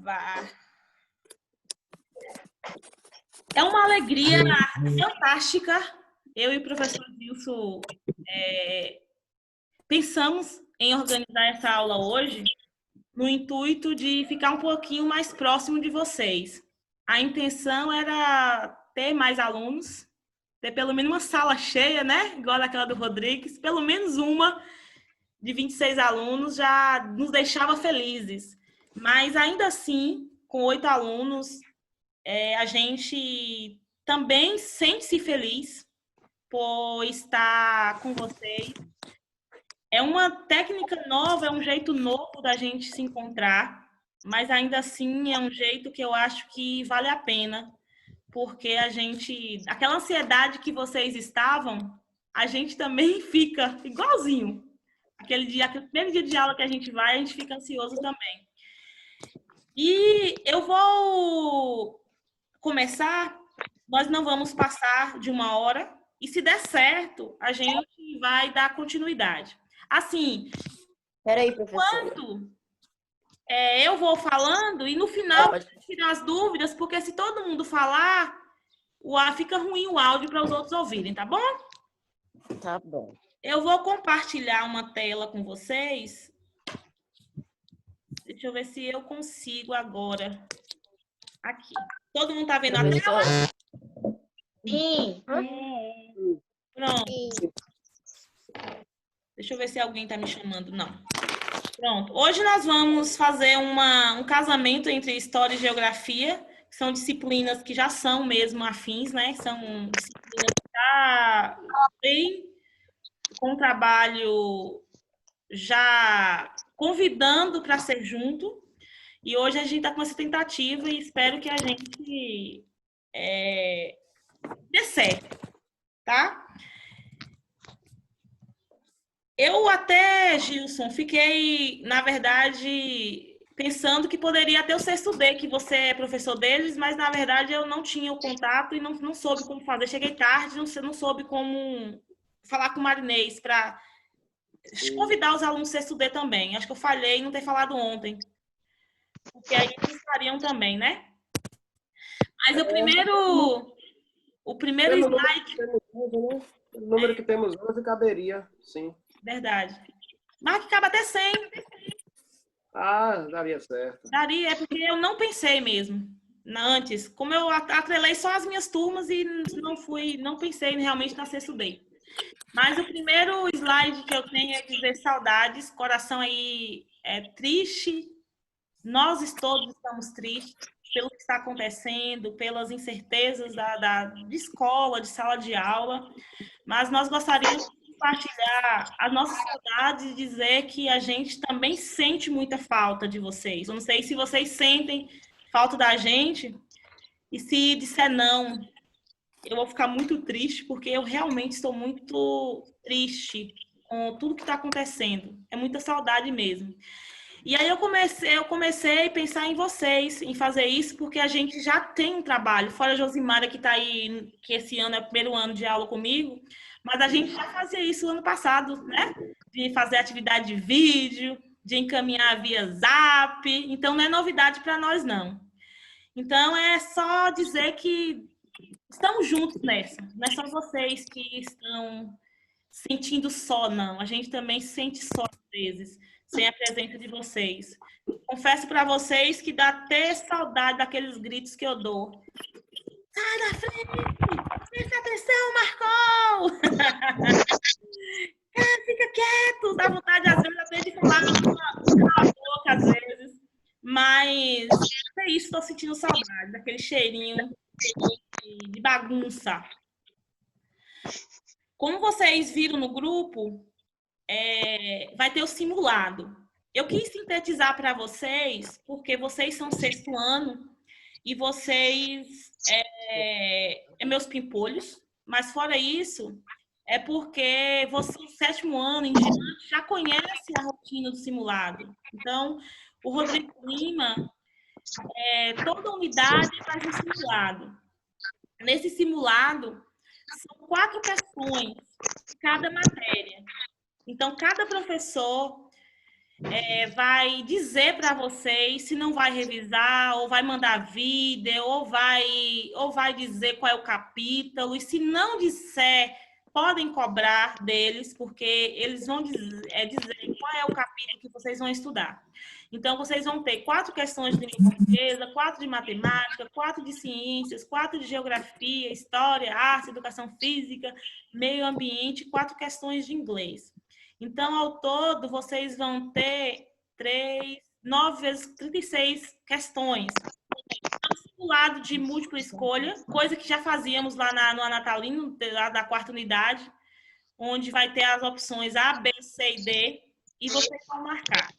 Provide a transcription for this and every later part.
gravar. É uma alegria fantástica. Eu e o professor Wilson pensamos em organizar essa aula hoje no intuito de ficar um pouquinho mais próximo de vocês. A intenção era ter mais alunos, ter pelo menos uma sala cheia, né? Igual aquela do Rodrigues, pelo menos uma de 26 alunos já nos deixava felizes. Mas ainda assim, com 8 alunos, a gente também sente-se feliz por estar com vocês. É uma técnica nova, é um jeito novo da gente se encontrar, mas ainda assim é um jeito que eu acho que vale a pena, porque a gente, aquela ansiedade que vocês estavam, a gente também fica igualzinho. Aquele primeiro dia de aula que a gente vai, a gente fica ansioso também. E eu vou começar, nós não vamos passar de 1 hora, e se der certo, a gente vai dar continuidade. Assim, Peraí, professora. enquanto eu vou falando, e no final tirar as dúvidas, porque se todo mundo falar, fica ruim o áudio para os outros ouvirem, tá bom? Tá bom. Eu vou compartilhar uma tela com vocês. Deixa eu ver se eu consigo agora. Aqui. Todo mundo tá vendo a tela? Sim. Pronto. Deixa eu ver se alguém tá me chamando. Não. Pronto. Hoje nós vamos fazer um casamento entre História e Geografia, que são disciplinas que já são mesmo afins, né? São disciplinas que já bem com o trabalho já convidando para ser junto. E hoje a gente está com essa tentativa e espero que a gente dê certo, tá? Eu até, Gilson, fiquei, na verdade, pensando que poderia até o sexto D, que você é professor deles, mas, na verdade, eu não tinha o contato e não soube como fazer. Cheguei tarde, não soube como falar com o Marinês para convidar os alunos do sexto D também. Acho que eu falhei em não ter falado ontem. Porque aí eles fariam também, né? Mas o primeiro slide... O número que temos hoje caberia, sim. Verdade. Mas que cabe até 100. Ah, daria certo. Daria, é porque eu não pensei mesmo antes. Como eu atrelei só as minhas turmas e não pensei realmente na sexto D. Mas o primeiro slide que eu tenho é dizer saudades, coração aí é triste. Nós todos estamos tristes pelo que está acontecendo, pelas incertezas de escola, de sala de aula, mas nós gostaríamos de compartilhar as nossas saudades e dizer que a gente também sente muita falta de vocês. Eu não sei se vocês sentem falta da gente, e se disser não, eu vou ficar muito triste, porque eu realmente estou muito triste com tudo que está acontecendo. É muita saudade mesmo. E aí eu comecei a pensar em vocês, em fazer isso, porque a gente já tem um trabalho, fora a Josimara, que está aí, que esse ano é o primeiro ano de aula comigo, mas a gente já fazia isso ano passado, né? De fazer atividade de vídeo, de encaminhar via Zap, então não é novidade para nós, não. Então é só dizer que estamos juntos nessa, não é só vocês que estão sentindo só, não. A gente também se sente só às vezes, sem a presença de vocês. Confesso para vocês que dá até saudade daqueles gritos que eu dou. Sai da frente! Presta atenção, Marcol! Fica quieto! Dá vontade, às vezes, até de falar cala a boca, às vezes. Mas é isso, estou sentindo saudade daquele cheirinho de bagunça. Como vocês viram no grupo, vai ter o simulado. Eu quis sintetizar para vocês, porque vocês são sexto ano e vocês meus pimpolhos, mas fora isso, é porque vocês, sétimo ano em diante, já conhecem a rotina do simulado. Então, o Rodrigo Lima, toda unidade faz um simulado. Nesse simulado, são 4 questões, cada matéria. Então, cada professor vai dizer para vocês se não vai revisar, ou vai mandar vídeo, ou vai dizer qual é o capítulo. E se não disser, podem cobrar deles, porque eles vão dizer qual é o capítulo que vocês vão estudar. Então, vocês vão ter 4 questões de língua portuguesa, 4 de matemática, 4 de ciências, 4 de geografia, história, arte, educação física, meio ambiente, 4 questões de inglês. Então, ao todo, vocês vão ter 9 vezes 36 questões. É um simulado de múltipla escolha, coisa que já fazíamos lá no Natalino, lá da 4ª unidade, onde vai ter as opções A, B, C e D, e vocês vão marcar.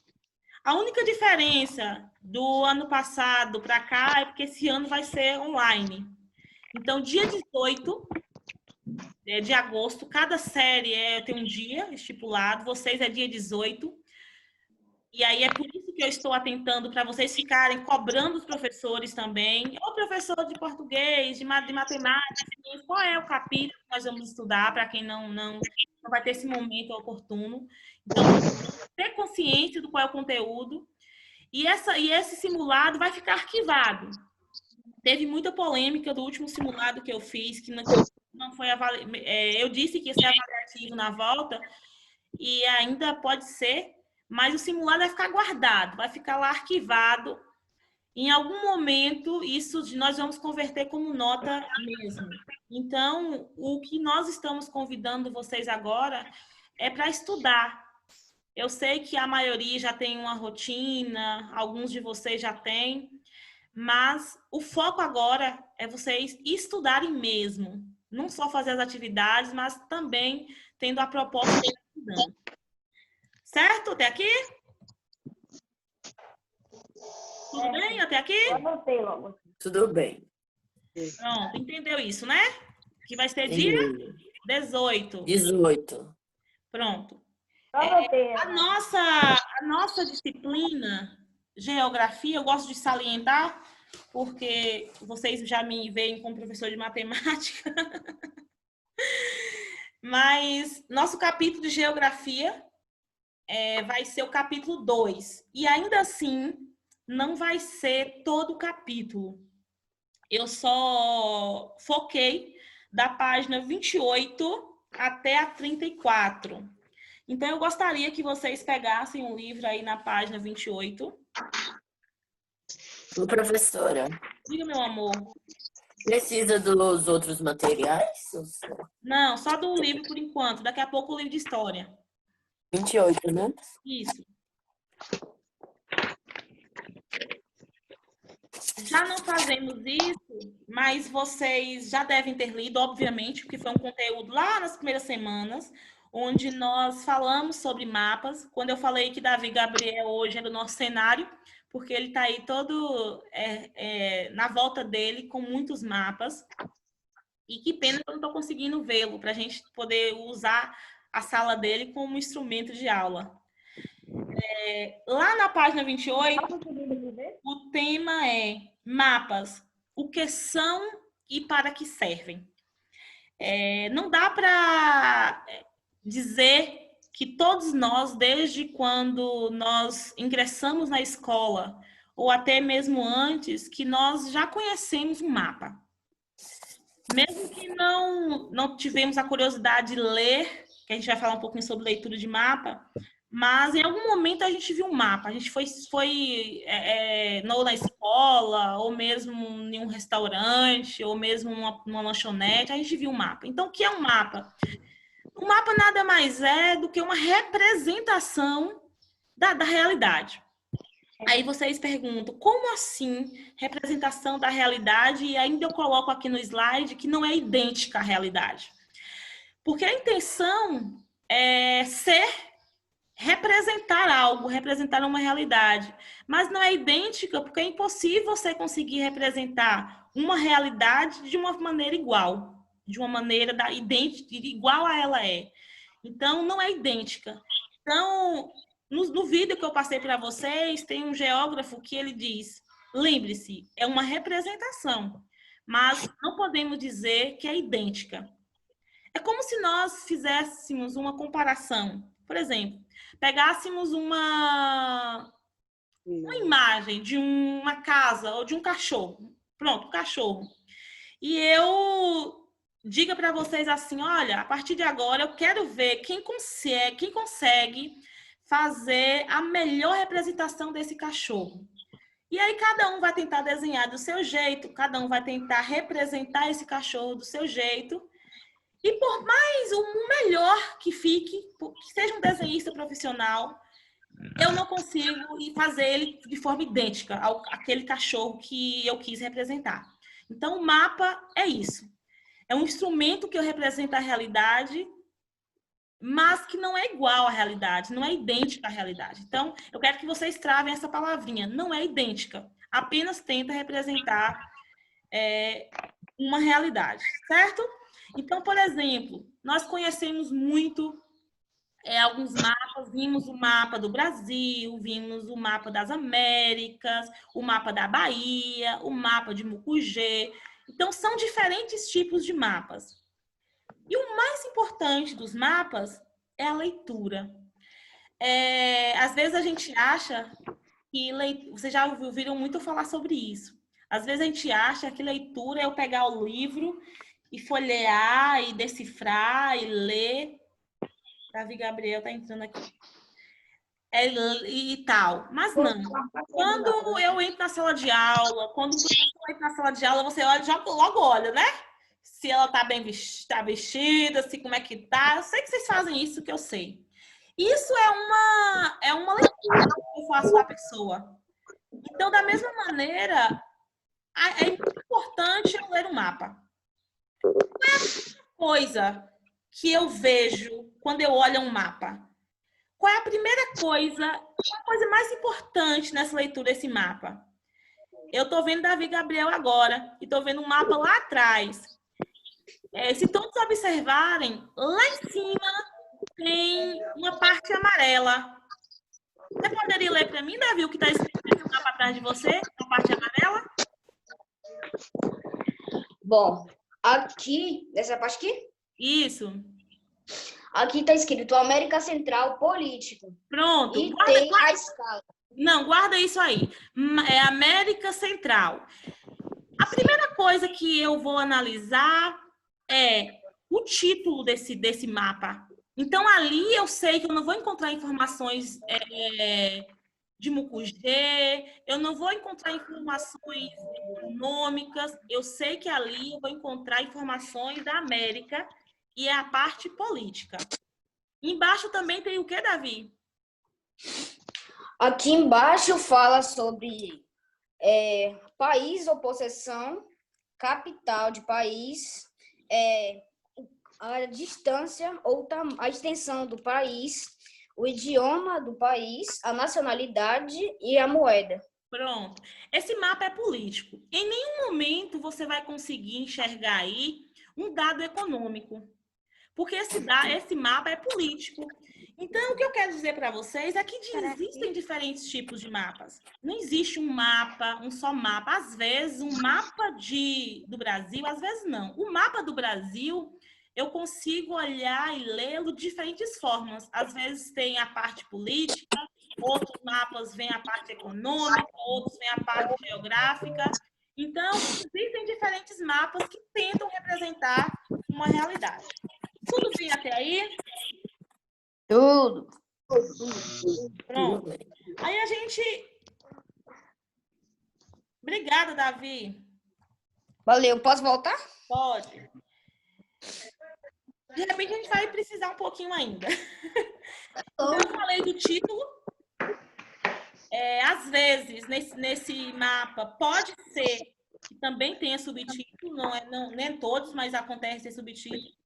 A única diferença do ano passado para cá é porque esse ano vai ser online. Então, dia 18 de agosto, cada série tem um dia estipulado, vocês é dia 18. E aí é por isso que eu estou atentando para vocês ficarem cobrando os professores também, ou professor de português, de matemática, qual é o capítulo que nós vamos estudar, para quem não vai ter esse momento oportuno. Então, ter consciência do qual é o conteúdo. E esse simulado vai ficar arquivado. Teve muita polêmica do último simulado que eu fiz, que não foi avaliado. Eu disse que ia ser avaliativo na volta, e ainda pode ser, mas o simulado vai ficar guardado, vai ficar lá arquivado. Em algum momento, isso nós vamos converter como nota mesmo. Então, o que nós estamos convidando vocês agora é para estudar. Eu sei que a maioria já tem uma rotina, alguns de vocês já têm, mas o foco agora é vocês estudarem mesmo. Não só fazer as atividades, mas também tendo a proposta de estudando. Certo? Até aqui? Tudo bem até aqui? Eu anotei logo. Tudo bem. Pronto, entendeu isso, né? Que vai ser dia 18. 18. Pronto. Eu anotei. A nossa disciplina, geografia, eu gosto de salientar, porque vocês já me veem como professor de matemática. Mas nosso capítulo de geografia vai ser o capítulo 2. E ainda assim, não vai ser todo o capítulo. Eu só foquei da página 28 até a 34. Então, eu gostaria que vocês pegassem um livro aí na página 28. Professora, Diga, meu amor. precisa dos outros materiais? Não, só do livro por enquanto. Daqui a pouco o livro de história. 28, né? Isso. Já não fazemos isso, mas vocês já devem ter lido, obviamente, porque foi um conteúdo lá nas primeiras semanas, onde nós falamos sobre mapas. Quando eu falei que Davi Gabriel hoje era o nosso cenário, porque ele está aí todo na volta dele com muitos mapas. E que pena que eu não estou conseguindo vê-lo, para a gente poder usar a sala dele como instrumento de aula. Lá na página 28, o tema é mapas, o que são e para que servem. Não dá para dizer que todos nós, desde quando nós ingressamos na escola, ou até mesmo antes, que nós já conhecemos um mapa. Mesmo que não tivemos a curiosidade de ler, que a gente vai falar um pouquinho sobre leitura de mapa, mas em algum momento a gente viu um mapa. A gente foi na escola, ou mesmo em um restaurante, ou mesmo numa lanchonete, a gente viu um mapa. Então, o que é um mapa? O mapa nada mais é do que uma representação da realidade. Aí vocês perguntam, como assim representação da realidade? E ainda eu coloco aqui no slide que não é idêntica à realidade. Porque a intenção é representar algo, representar uma realidade. Mas não é idêntica porque é impossível você conseguir representar uma realidade de uma maneira igual. De uma maneira igual a ela é. Então, não é idêntica. Então, no vídeo que eu passei para vocês, tem um geógrafo que ele diz, lembre-se, é uma representação, mas não podemos dizer que é idêntica. É como se nós fizéssemos uma comparação. Por exemplo, pegássemos uma imagem de uma casa ou de um cachorro. Pronto, um cachorro. E eu diga para vocês assim, olha, a partir de agora eu quero ver quem consegue fazer a melhor representação desse cachorro. E aí cada um vai tentar desenhar do seu jeito, cada um vai tentar representar esse cachorro do seu jeito. E por mais o melhor que fique, que seja um desenhista profissional, eu não consigo fazer ele de forma idêntica àquele cachorro que eu quis representar. Então, o mapa é isso. É um instrumento que eu represento a realidade, mas que não é igual à realidade, não é idêntica à realidade. Então, eu quero que vocês travem essa palavrinha. Não é idêntica, apenas tenta representar uma realidade, certo? Então, por exemplo, nós conhecemos muito alguns mapas, vimos o mapa do Brasil, vimos o mapa das Américas, o mapa da Bahia, o mapa de Mucugê. Então, são diferentes tipos de mapas. E o mais importante dos mapas é a leitura. Às vezes a gente acha que... Vocês já ouviram muito falar sobre isso. Às vezes a gente acha que leitura é eu pegar o livro e folhear, e decifrar, e ler. Davi Gabriel tá entrando aqui. E tal. Mas não. Quando eu entro na sala de aula, quando o professor entra na sala de aula, você olha, já logo olha, né? Se ela tá bem vestida, se como é que tá. Eu sei que vocês fazem isso, que eu sei. Isso é uma leitura que eu faço com a pessoa. Então, da mesma maneira, é importante eu ler o mapa. Qual é a primeira coisa que eu vejo quando eu olho um mapa? Qual é a primeira coisa, a coisa mais importante nessa leitura desse mapa? Eu estou vendo Davi Gabriel agora e estou vendo um mapa lá atrás. Se todos observarem, lá em cima tem uma parte amarela. Você poderia ler para mim, Davi, o que está escrito nesse mapa atrás de você, na parte amarela? Bom, aqui, nessa parte aqui? Isso. Aqui está escrito América Central Político. Pronto. E tem a escala. Não, guarda isso aí. É América Central. A primeira coisa que eu vou analisar é o título desse mapa. Então, ali eu sei que eu não vou encontrar informações de Mucugê, eu não vou encontrar informações econômicas, eu sei que ali eu vou encontrar informações da América e é a parte política. Embaixo também tem o que, Davi? Aqui embaixo fala sobre país ou possessão, capital de país, a distância ou a extensão do país, o idioma do país, a nacionalidade e a moeda. Pronto. Esse mapa é político. Em nenhum momento você vai conseguir enxergar aí um dado econômico. Porque esse mapa é político. Então, o que eu quero dizer para vocês é que existem diferentes tipos de mapas. Não existe um mapa, um só mapa. Às vezes, um mapa do Brasil, às vezes não. O mapa do Brasil, eu consigo olhar e lê-lo de diferentes formas. Às vezes tem a parte política, outros mapas vêm a parte econômica, outros vêm a parte geográfica. Então, existem diferentes mapas que tentam representar uma realidade. Tudo bem até aí? Tudo. Pronto. Aí a gente... Obrigada, Davi. Valeu. Posso voltar? Pode. De repente, a gente vai precisar um pouquinho ainda. Então, eu falei do título. Às vezes, nesse mapa, pode ser que também tenha subtítulo. Nem todos, mas acontece ter subtítulo.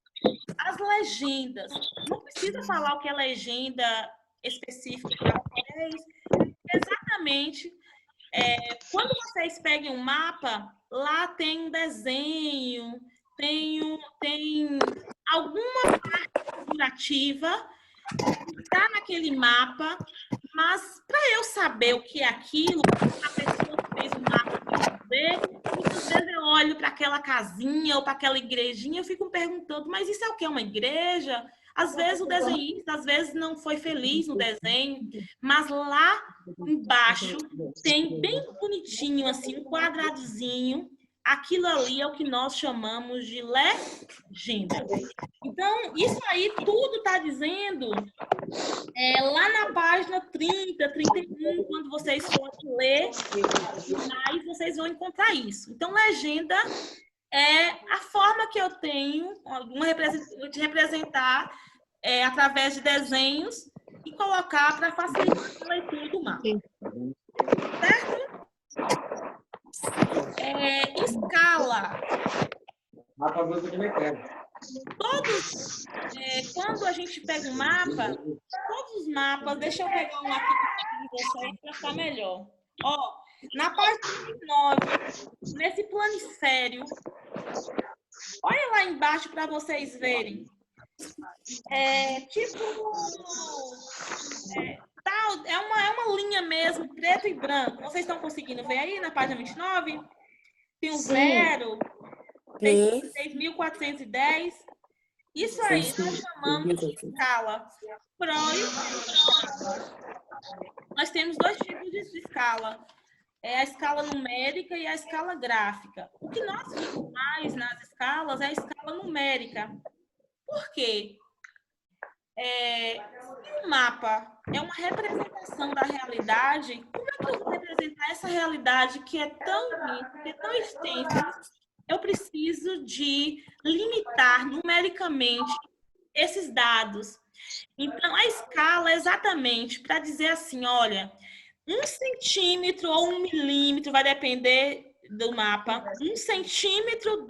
As legendas. Não precisa falar o que é legenda específica para vocês. Exatamente. Quando vocês peguem um mapa, lá tem um desenho, tem alguma parte figurativa que está naquele mapa, mas para eu saber o que é aquilo, a pessoa que fez o mapa quer dizer, muitas vezes eu olho para aquela casinha ou para aquela igrejinha, eu fico me perguntando, mas isso é o que? Uma igreja? Às vezes o desenhista, às vezes não foi feliz no desenho, mas lá embaixo tem bem bonitinho, assim, um quadradozinho. Aquilo ali é o que nós chamamos de legenda. Então, isso aí tudo está dizendo lá na página 30, 31, quando vocês forem ler, aí vocês vão encontrar isso. Então, legenda é a forma que eu tenho de representar através de desenhos e colocar para facilitar a leitura do mapa. Certo? Escala. Todos, quando a gente pega um mapa, todos os mapas, deixa eu pegar um aqui de vocês para ficar melhor. Ó, na página 29, nesse planisfério, olha lá embaixo para vocês verem. É uma linha mesmo, preto e branco. Vocês estão conseguindo ver aí na página 29? Tem um zero, tem 6.410. Isso aí nós chamamos de escala. Nós temos dois tipos de escala. A escala numérica e a escala gráfica. O que nós vemos mais nas escalas é a escala numérica. Por quê? O mapa é uma representação da realidade. Como é que eu vou representar essa realidade que é tão rica, que é tão extensa? Eu preciso de limitar numericamente esses dados. Então, a escala é exatamente para dizer assim, olha, 1 centímetro ou 1 milímetro, vai depender do mapa, 1 centímetro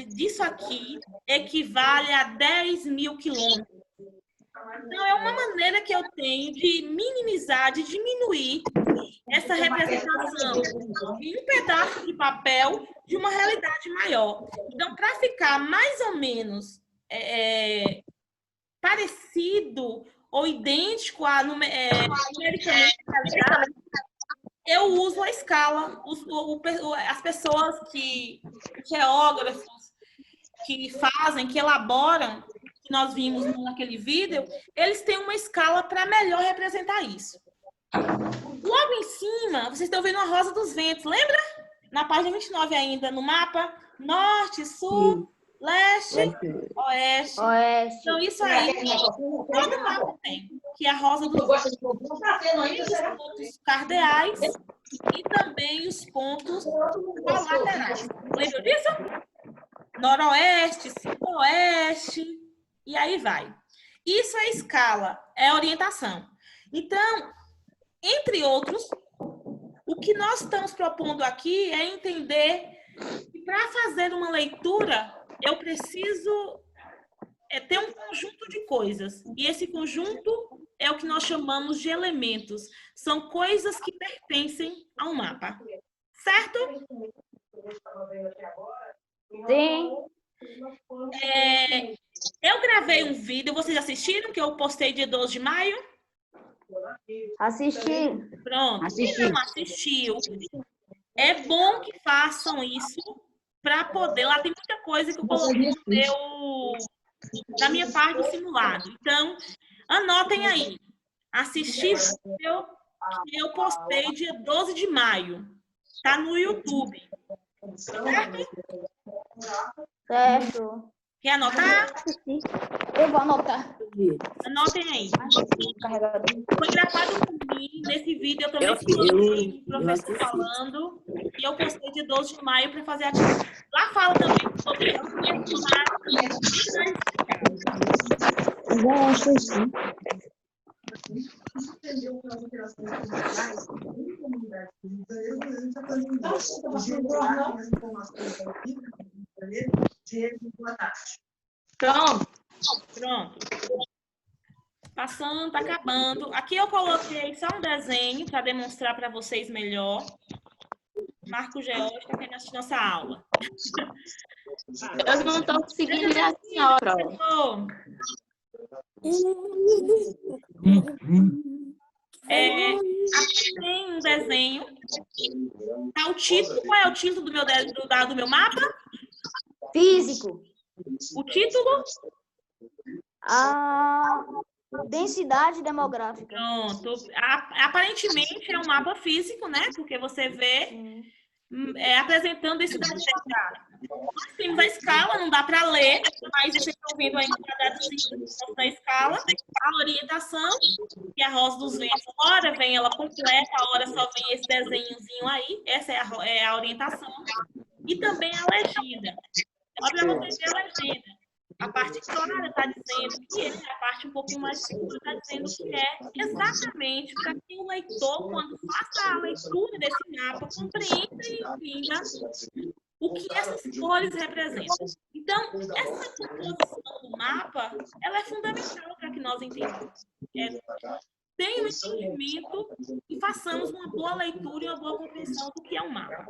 disso aqui equivale a 10.000 quilômetros. Então, é uma maneira que eu tenho de minimizar, de diminuir essa representação em um pedaço de papel de uma realidade maior. Então, para ficar mais ou menos parecido ou idêntico a numericamente a realidade, eu uso a escala. As pessoas geógrafos, que fazem, que elaboram, que nós vimos naquele vídeo, eles têm uma escala para melhor representar isso. Logo em cima, vocês estão vendo a Rosa dos Ventos, lembra? Na página 29 ainda, no mapa, norte, sul, leste, oeste. Então, isso aí, todo mapa tem, que é a Rosa dos Ventos. Os pontos cardeais e também os pontos colaterais. Lembra disso? Noroeste, sudoeste, e aí vai. Isso é escala, é orientação. Então, entre outros, o que nós estamos propondo aqui é entender que para fazer uma leitura, eu preciso ter um conjunto de coisas. E esse conjunto é o que nós chamamos de elementos. São coisas que pertencem ao mapa. Certo? Sim. Eu gravei um vídeo, vocês assistiram, que eu postei dia 12 de maio? Assisti. Pronto. Quem não assistiu, é bom que façam isso para poder... Lá tem muita coisa que eu coloquei na minha parte do simulado. Então, anotem aí. Assisti que eu postei dia 12 de maio. Tá no YouTube. Certo? Certo. Quer anotar? Eu vou anotar. Anotem aí. Carregador. Foi gravado por mim. Nesse vídeo eu também coloquei o professor falando. E eu postei dia 12 de maio para fazer a atividade. Lá fala também sobre Pronto. Passando, tá acabando. Aqui eu coloquei só um desenho para demonstrar para vocês melhor. Marco Geórgico está querendo assistir nossa aula. Eu não estou conseguindo ver a senhora. Aqui tem um desenho. Tá o título. Qual é o título do meu mapa? Físico. O título? A densidade demográfica. Pronto. Aparentemente é um mapa físico, né? Porque você vê Sim. apresentando densidade demográfica. Nós temos a escala, não dá para ler, mas vocês estão vendo aí no quadradozinho da escala, a orientação, que é a Rosa dos Ventos. Hora vem ela completa, a hora só vem esse desenhozinho aí, essa é a orientação. E também a legenda. Olha para você ver a legenda. A parte clara está dizendo que é, a parte um pouquinho mais escura está dizendo que é exatamente para que o leitor, quando faça a leitura desse mapa, compreenda e entenda o que essas cores representam. Então, essa composição do mapa, ela é fundamental para que nós entendamos. Tenha um entendimento e façamos uma boa leitura e uma boa compreensão do que é um mapa.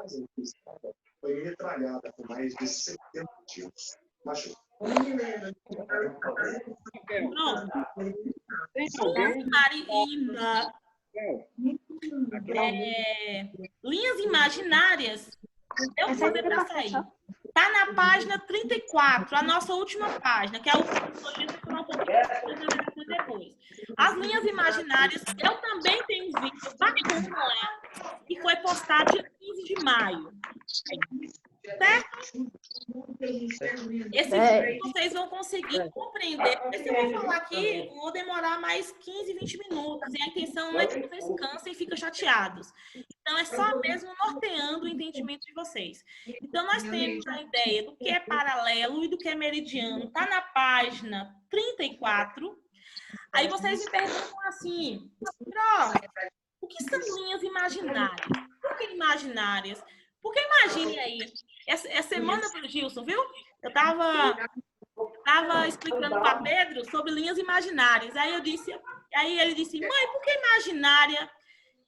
Foi metralhada com mais de 70 tiros. Pronto. Tem alguém? Linhas imaginárias. Eu vou fazer para sair. Está na página 34, a nossa última página, que é a última que falar um pouquinho depois. As linhas imaginárias, eu também tenho um vídeo bacana lá, que foi postado dia 15 de maio. Certo? Esse vídeo vocês vão conseguir compreender. Porque eu vou falar aqui, vou demorar mais 15, 20 minutos. E a intenção não é que vocês cansem e fiquem chateados. Então, é só mesmo norteando o entendimento de vocês. Então, nós temos a ideia do que é paralelo e do que é meridiano. Está na página 34. Aí vocês me perguntam assim, o que são linhas imaginárias? Por que imaginárias? Porque imagine aí, essa semana para o Gilson, viu? Eu estava explicando para Pedro sobre linhas imaginárias. Aí ele disse, mãe, por que imaginária?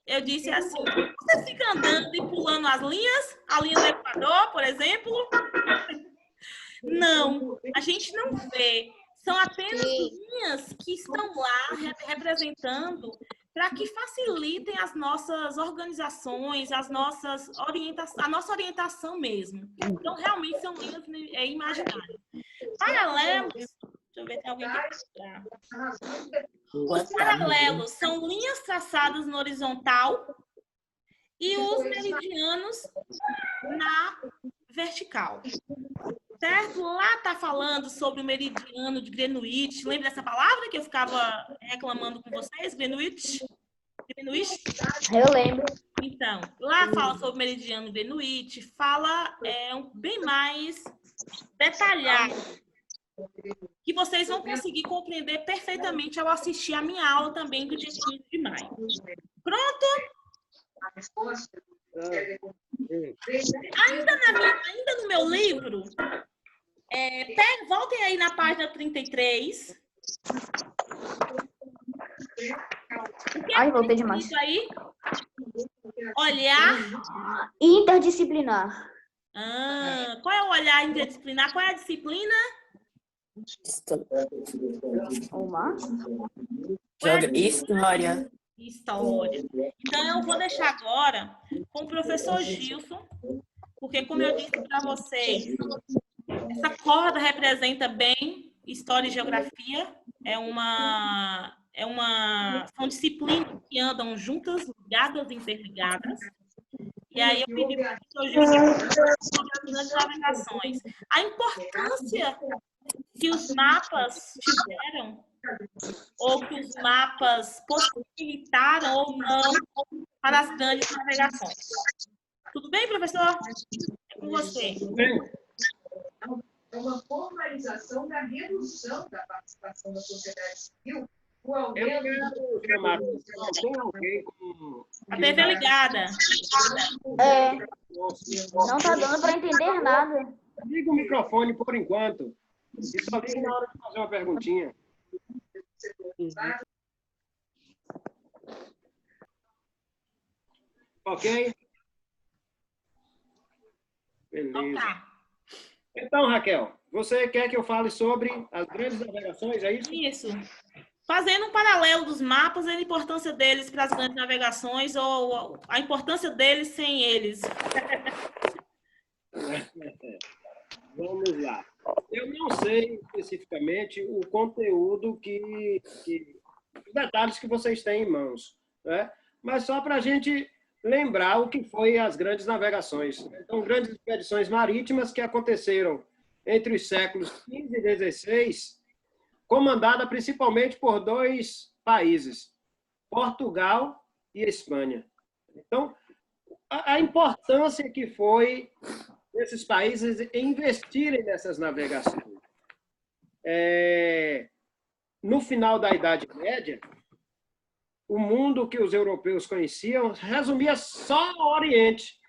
Eu disse assim, você fica andando e pulando as linhas? A linha do Equador, por exemplo? Não, a gente não vê. São apenas linhas que estão lá representando para que facilitem as nossas organizações, a nossa orientação mesmo. Então, realmente, são linhas imaginárias. Paralelos, deixa eu ver se tem alguém que os paralelos são linhas traçadas no horizontal e os meridianos na vertical. Certo? Lá está falando sobre o meridiano de Greenwich. Lembra dessa palavra que eu ficava reclamando com vocês? Greenwich? Greenwich? Eu lembro. Então, lá fala sobre o meridiano de Greenwich, fala bem mais detalhado, que vocês vão conseguir compreender perfeitamente ao assistir a minha aula também do dia 15 de maio. Pronto? Ainda no meu livro, voltem aí na página 33. Ai, voltei demais. Aí, olhar interdisciplinar. Qual é o olhar interdisciplinar? Qual é a disciplina? Uma. História. História. Então, eu vou deixar agora com o professor Gilson, porque, como eu disse para vocês, essa corda representa bem história e geografia. São disciplinas que andam juntas, ligadas, interligadas. E aí eu pedi para o professor Gilson sobre as grandes navegações. A importância que os mapas tiveram, ou que os mapas possibilitaram ou não para as grandes navegações. Tudo bem, professor? É com você. Tudo bem. É uma formalização da redução da participação da sociedade civil. Eu quero chamar. Tem alguém com... A TV ligada. Não tá dando para entender nada. Liga o microfone por enquanto. E só liga na hora de fazer uma perguntinha. Ok? Beleza. Então, Raquel, você quer que eu fale sobre as grandes navegações, é isso? Isso. Fazendo um paralelo dos mapas, a importância deles para as grandes navegações ou a importância deles sem eles. Vamos lá. Eu não sei se especificamente o conteúdo os detalhes que vocês têm em mãos, né? Mas só para a gente lembrar o que foi as grandes navegações. Então, grandes expedições marítimas que aconteceram entre os séculos XV e XVI, comandada principalmente por 2 países, Portugal e Espanha. Então, a importância que foi esses países investirem nessas navegações. No final da Idade Média, o mundo que os europeus conheciam resumia só o Oriente,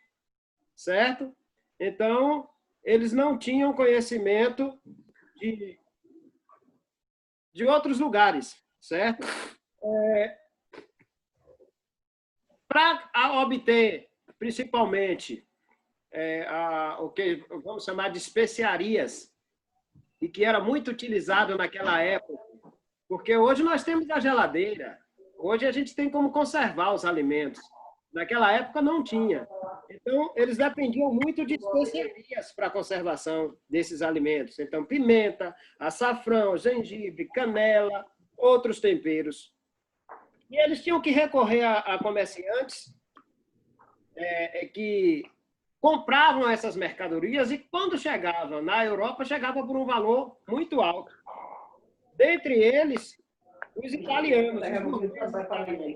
certo? Então, eles não tinham conhecimento de outros lugares, certo? Para obter, principalmente, o que vamos chamar de especiarias, e que era muito utilizado naquela época, porque hoje nós temos a geladeira, hoje a gente tem como conservar os alimentos. Naquela época não tinha. Então, eles dependiam muito de especiarias para a conservação desses alimentos. Então, pimenta, açafrão, gengibre, canela, outros temperos. E eles tinham que recorrer a comerciantes que compravam essas mercadorias e, quando chegavam na Europa, chegavam por um valor muito alto. Dentre eles, os italianos.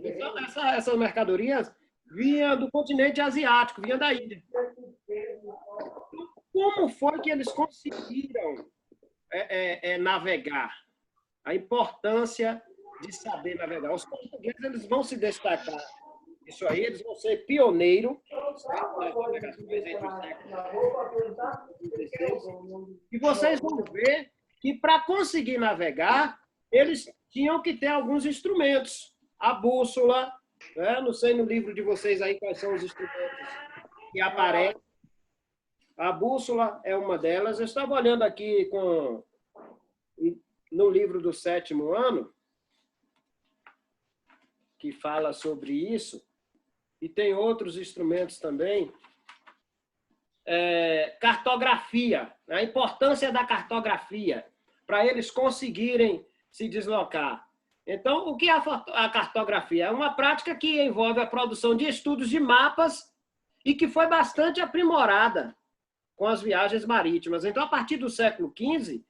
Então, essas mercadorias vinham do continente asiático, vinham da Índia. Como foi que eles conseguiram navegar? A importância de saber navegar. Os portugueses, eles vão se destacar. Isso aí, eles vão ser pioneiros. E vocês vão ver que, para conseguir navegar, eles tinham que ter alguns instrumentos. A bússola, né? Não sei no livro de vocês aí quais são os instrumentos que aparecem. A bússola é uma delas. Eu estava olhando aqui no livro do 7º ano, que fala sobre isso, e tem outros instrumentos também. Cartografia, a importância da cartografia, para eles conseguirem se deslocar. Então, o que é a cartografia? É uma prática que envolve a produção de estudos de mapas e que foi bastante aprimorada com as viagens marítimas. Então, a partir do século XV,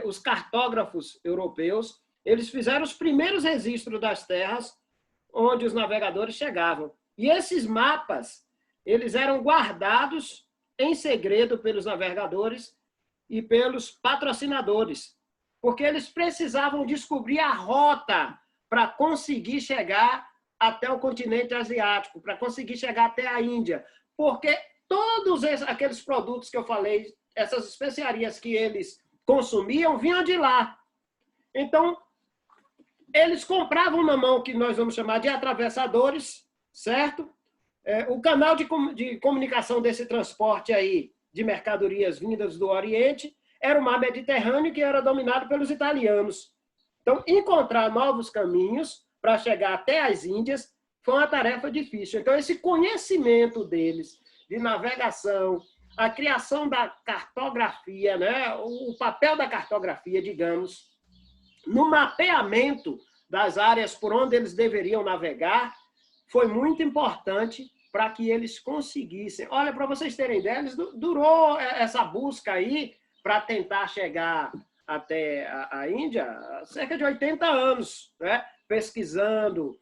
os cartógrafos europeus, eles fizeram os primeiros registros das terras onde os navegadores chegavam. E esses mapas, eles eram guardados em segredo pelos navegadores e pelos patrocinadores, porque eles precisavam descobrir a rota para conseguir chegar até o continente asiático, para conseguir chegar até a Índia, porque todos aqueles produtos que eu falei, essas especiarias que eles consumiam, vinham de lá. Então, eles compravam na mão que nós vamos chamar de atravessadores, certo? O canal de comunicação desse transporte aí, de mercadorias vindas do Oriente, era o mar Mediterrâneo, que era dominado pelos italianos. Então, encontrar novos caminhos para chegar até as Índias foi uma tarefa difícil. Então, esse conhecimento deles de navegação, a criação da cartografia, né? O papel da cartografia, digamos, no mapeamento das áreas por onde eles deveriam navegar, foi muito importante para que eles conseguissem. Olha, para vocês terem ideia, durou essa busca aí para tentar chegar até a Índia cerca de 80 anos, né? Pesquisando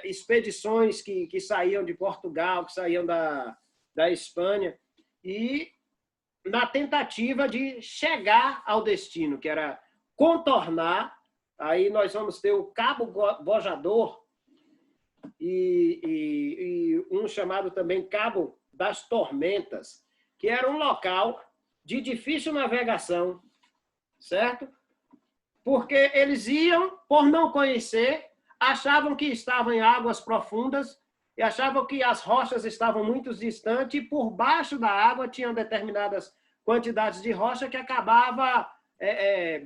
expedições que saíam de Portugal, que saíam da Espanha, e na tentativa de chegar ao destino, que era contornar. Aí nós vamos ter o Cabo Bojador e um chamado também Cabo das Tormentas, que era um local de difícil navegação, certo? Porque eles iam, por não conhecer, achavam que estavam em águas profundas e achavam que as rochas estavam muito distantes e por baixo da água tinham determinadas quantidades de rocha que acabava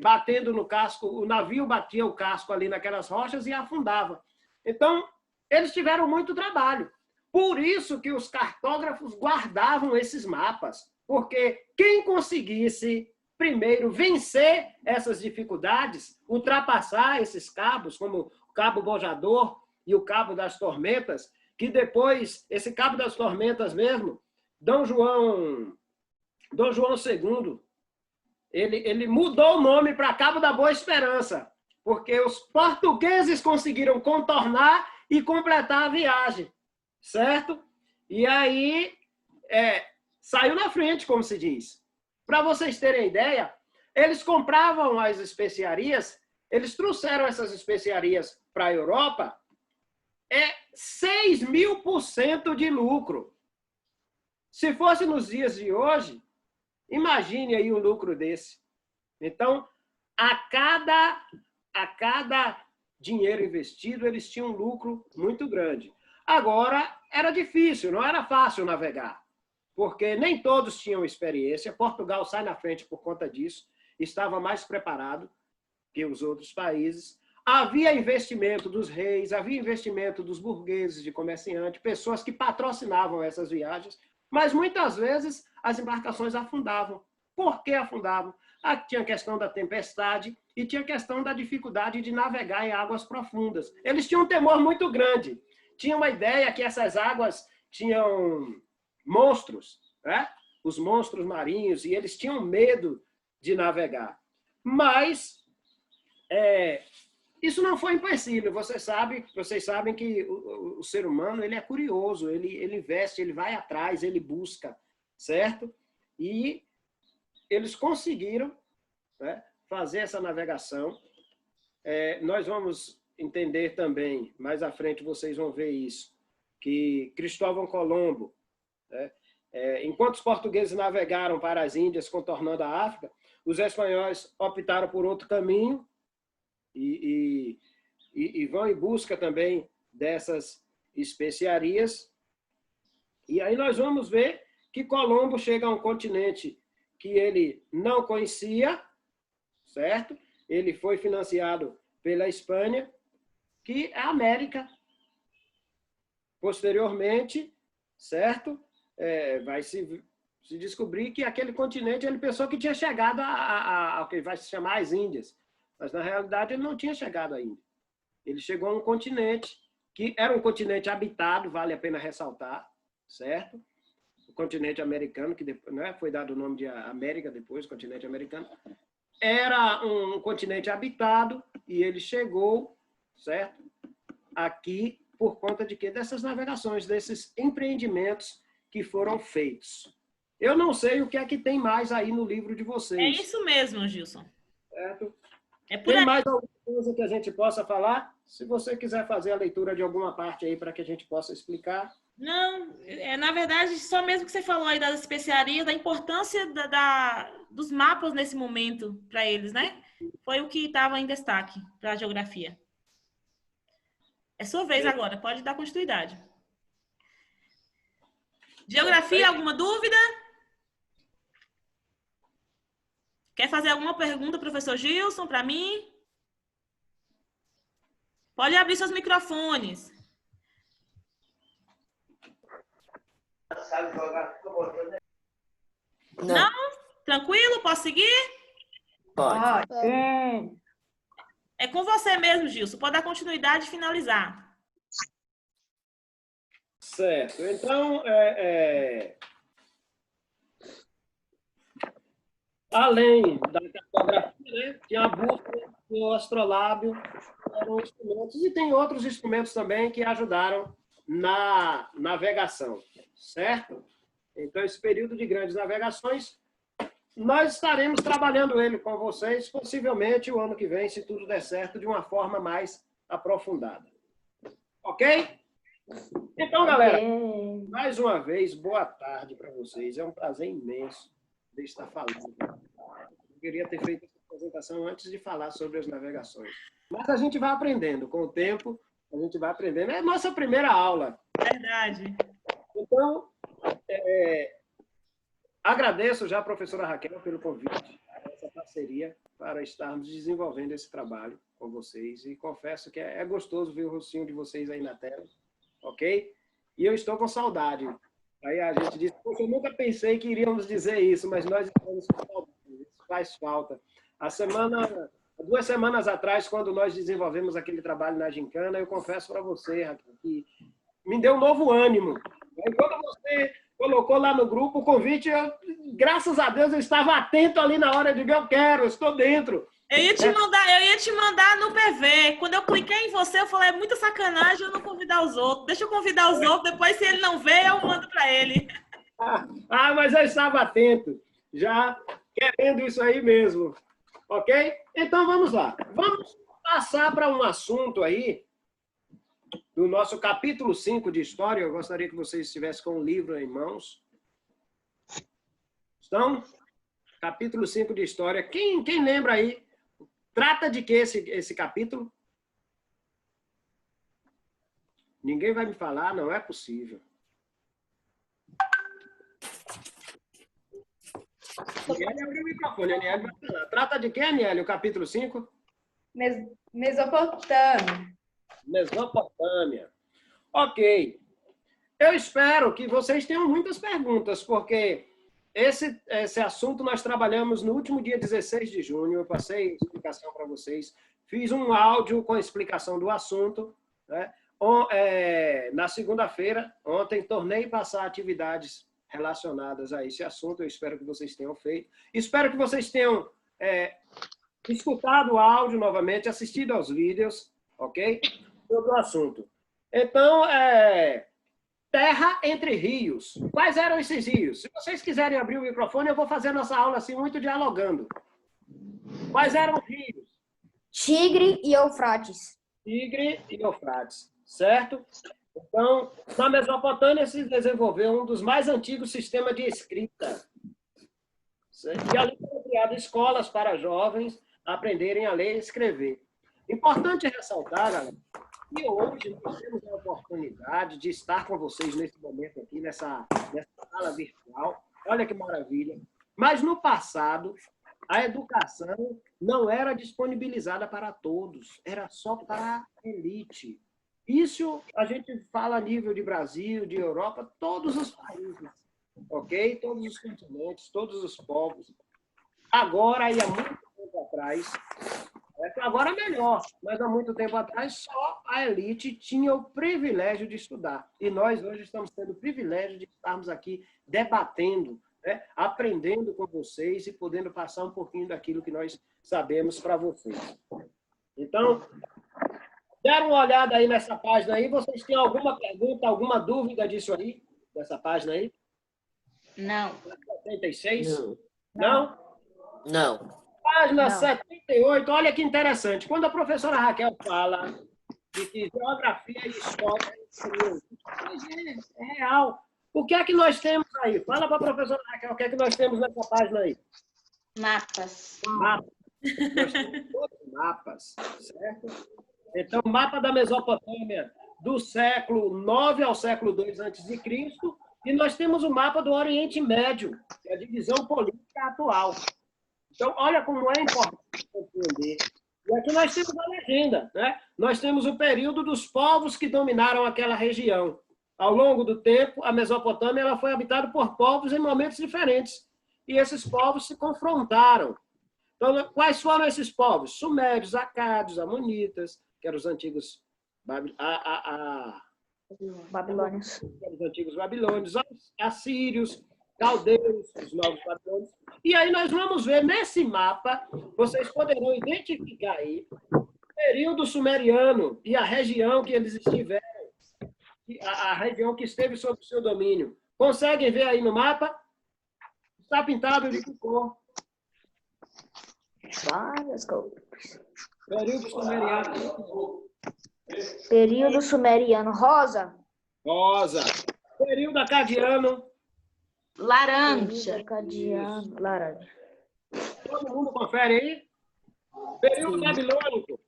batendo no casco, o navio batia o casco ali naquelas rochas e afundava. Então, eles tiveram muito trabalho. Por isso que os cartógrafos guardavam esses mapas, porque quem conseguisse primeiro vencer essas dificuldades, ultrapassar esses cabos, como o Cabo Bojador e o Cabo das Tormentas, que depois, esse Cabo das Tormentas mesmo, Dom João II, ele mudou o nome para Cabo da Boa Esperança, porque os portugueses conseguiram contornar e completar a viagem, certo? E aí, saiu na frente, como se diz. Para vocês terem ideia, eles compravam as especiarias, eles trouxeram essas especiarias para a Europa, 6.000% de lucro. Se fosse nos dias de hoje, imagine aí um lucro desse. Então, a cada dinheiro investido, eles tinham um lucro muito grande. Agora, era difícil, não era fácil navegar, porque nem todos tinham experiência. Portugal sai na frente por conta disso, estava mais preparado que os outros países. Havia investimento dos reis, havia investimento dos burgueses, de comerciantes, pessoas que patrocinavam essas viagens, mas muitas vezes as embarcações afundavam. Por que afundavam? Tinha a questão da tempestade e tinha a questão da dificuldade de navegar em águas profundas. Eles tinham um temor muito grande. Tinha uma ideia que essas águas tinham monstros, né? Os monstros marinhos, e eles tinham medo de navegar. Mas isso não foi impossível. Vocês sabem que o ser humano, ele é curioso, ele investe, ele vai atrás, ele busca, certo? E eles conseguiram, né, fazer essa navegação. Nós vamos entender também, mais à frente vocês vão ver isso, que Cristóvão Colombo, né, enquanto os portugueses navegaram para as Índias, contornando a África, os espanhóis optaram por outro caminho e vão em busca também dessas especiarias. E aí nós vamos ver que Colombo chega a um continente que ele não conhecia, certo? Ele foi financiado pela Espanha, que é a América. Posteriormente, certo? Vai se descobrir que aquele continente, ele pensou que tinha chegado ao que vai se chamar as Índias, mas na realidade ele não tinha chegado ainda. Ele chegou a um continente que era um continente habitado, vale a pena ressaltar, certo? O continente americano, que depois, né, foi dado o nome de América depois, continente americano, era um continente habitado e ele chegou, certo? Aqui por conta de quê? Dessas navegações, desses empreendimentos que foram feitos. Eu não sei o que é que tem mais aí no livro de vocês. É isso mesmo, Gilson. Certo? É por Tem aí. mais alguma coisa que a gente possa falar? Se você quiser fazer a leitura de alguma parte aí para que a gente possa explicar. Não, na verdade, só mesmo que você falou aí das especiarias, da importância dos mapas nesse momento para eles, né? Foi o que estava em destaque para a geografia. É sua vez agora, pode dar continuidade. Geografia, alguma dúvida? Quer fazer alguma pergunta, professor Gilson, para mim? Pode abrir seus microfones. Não? Tranquilo? Posso seguir? Pode. É com você mesmo, Gilson. Pode dar continuidade e finalizar. Certo. Então, além da cartografia, né, tinha a bússola, o astrolábio, eram instrumentos, e tem outros instrumentos também que ajudaram na navegação, certo? Então, esse período de grandes navegações, nós estaremos trabalhando ele com vocês, possivelmente o ano que vem, se tudo der certo, de uma forma mais aprofundada. Ok? Então, galera, mais uma vez, boa tarde para vocês. É um prazer imenso de estar falando. Eu queria ter feito essa apresentação antes de falar sobre as navegações. Mas a gente vai aprendendo. Com o tempo, a gente vai aprendendo. É a nossa primeira aula. Verdade. Então, agradeço já a professora Raquel pelo convite, essa parceria, para estarmos desenvolvendo esse trabalho com vocês. E confesso que é gostoso ver o rostinho de vocês aí na tela, ok? E eu estou com saudade. Aí a gente disse, eu nunca pensei que iríamos dizer isso, mas nós estamos com saudade. faz falta. 2 semanas atrás, quando nós desenvolvemos aquele trabalho na Gincana, eu confesso para você, Raquel, que me deu um novo ânimo. E quando você colocou lá no grupo o convite, graças a Deus eu estava atento ali na hora de ver, eu estou dentro. Eu ia te mandar no PV. Quando eu cliquei em você, eu falei, é muita sacanagem eu não convidar os outros. Deixa eu convidar os outros, depois se ele não vê, eu mando para ele. Mas eu estava atento, já querendo isso aí mesmo. Ok? Então vamos lá. Vamos passar para um assunto aí do nosso capítulo 5 de História. Eu gostaria que vocês estivessem com o livro em mãos. Estão? Capítulo 5 de História. Quem lembra aí? Trata de que esse capítulo? Ninguém vai me falar, não é possível. Aniele abriu o microfone, Aniele vai falar. Trata de que, Aniele, o capítulo 5? Mesopotâmia. Mesopotâmia. Ok. Eu espero que vocês tenham muitas perguntas, porque esse assunto nós trabalhamos no último dia 16 de junho. Eu passei a explicação para vocês. Fiz um áudio com a explicação do assunto, né? Na segunda-feira, ontem, tornei passar atividades relacionadas a esse assunto. Eu espero que vocês tenham feito. Espero que vocês tenham escutado o áudio novamente, assistido aos vídeos, ok? Sobre o assunto. Então, terra entre rios. Quais eram esses rios? Se vocês quiserem abrir o microfone, eu vou fazer nossa aula assim, muito dialogando. Quais eram os rios? Tigre e Eufrates. Tigre e Eufrates, certo? Então, na Mesopotâmia se desenvolveu um dos mais antigos sistemas de escrita. Certo? E ali foram criadas escolas para jovens aprenderem a ler e escrever. Importante ressaltar, galera, que hoje nós temos a oportunidade de estar com vocês nesse momento aqui, nessa sala virtual. Olha que maravilha. Mas no passado, a educação não era disponibilizada para todos, era só para a elite. Isso a gente fala a nível de Brasil, de Europa, todos os países, ok? Todos os continentes, todos os povos. Agora, e há muito tempo atrás, agora melhor, mas há muito tempo atrás só a elite tinha o privilégio de estudar. E nós hoje estamos tendo o privilégio de estarmos aqui debatendo, né? Aprendendo com vocês e podendo passar um pouquinho daquilo que nós sabemos para vocês. Então, deram uma olhada aí nessa página aí. Vocês têm alguma pergunta, alguma dúvida disso aí? Dessa página aí? Não. 76? Não? Não. Página 78, olha que interessante. Quando a professora Raquel fala de que geografia e história é real. O que é que nós temos aí? Fala para a professora Raquel, o que é que nós temos nessa página aí? Mapas. Mapas. Nós temos todos mapas, certo? Então, mapa da Mesopotâmia do século 9 ao século II a.C., e nós temos o mapa do Oriente Médio, que é a divisão política atual. Então, olha como é importante compreender. E aqui nós temos a legenda, né? Nós temos o período dos povos que dominaram aquela região. Ao longo do tempo, a Mesopotâmia ela foi habitada por povos em momentos diferentes. E esses povos se confrontaram. Então, quais foram esses povos? Sumérios, acádios, amonitas, que eram os antigos Babilônios. Os antigos babilônios, assírios, caldeus, os novos babilônios. E aí nós vamos ver nesse mapa, vocês poderão identificar aí o período sumeriano e a região que eles estiveram, a região que esteve sob o seu domínio. Conseguem ver aí no mapa? Está pintado de que cor? Várias cores. Período sumeriano. Período sumeriano. Rosa. Rosa. Período acadiano. Laranja. Período acadiano. Laranja. Todo mundo confere aí? Período babilônico.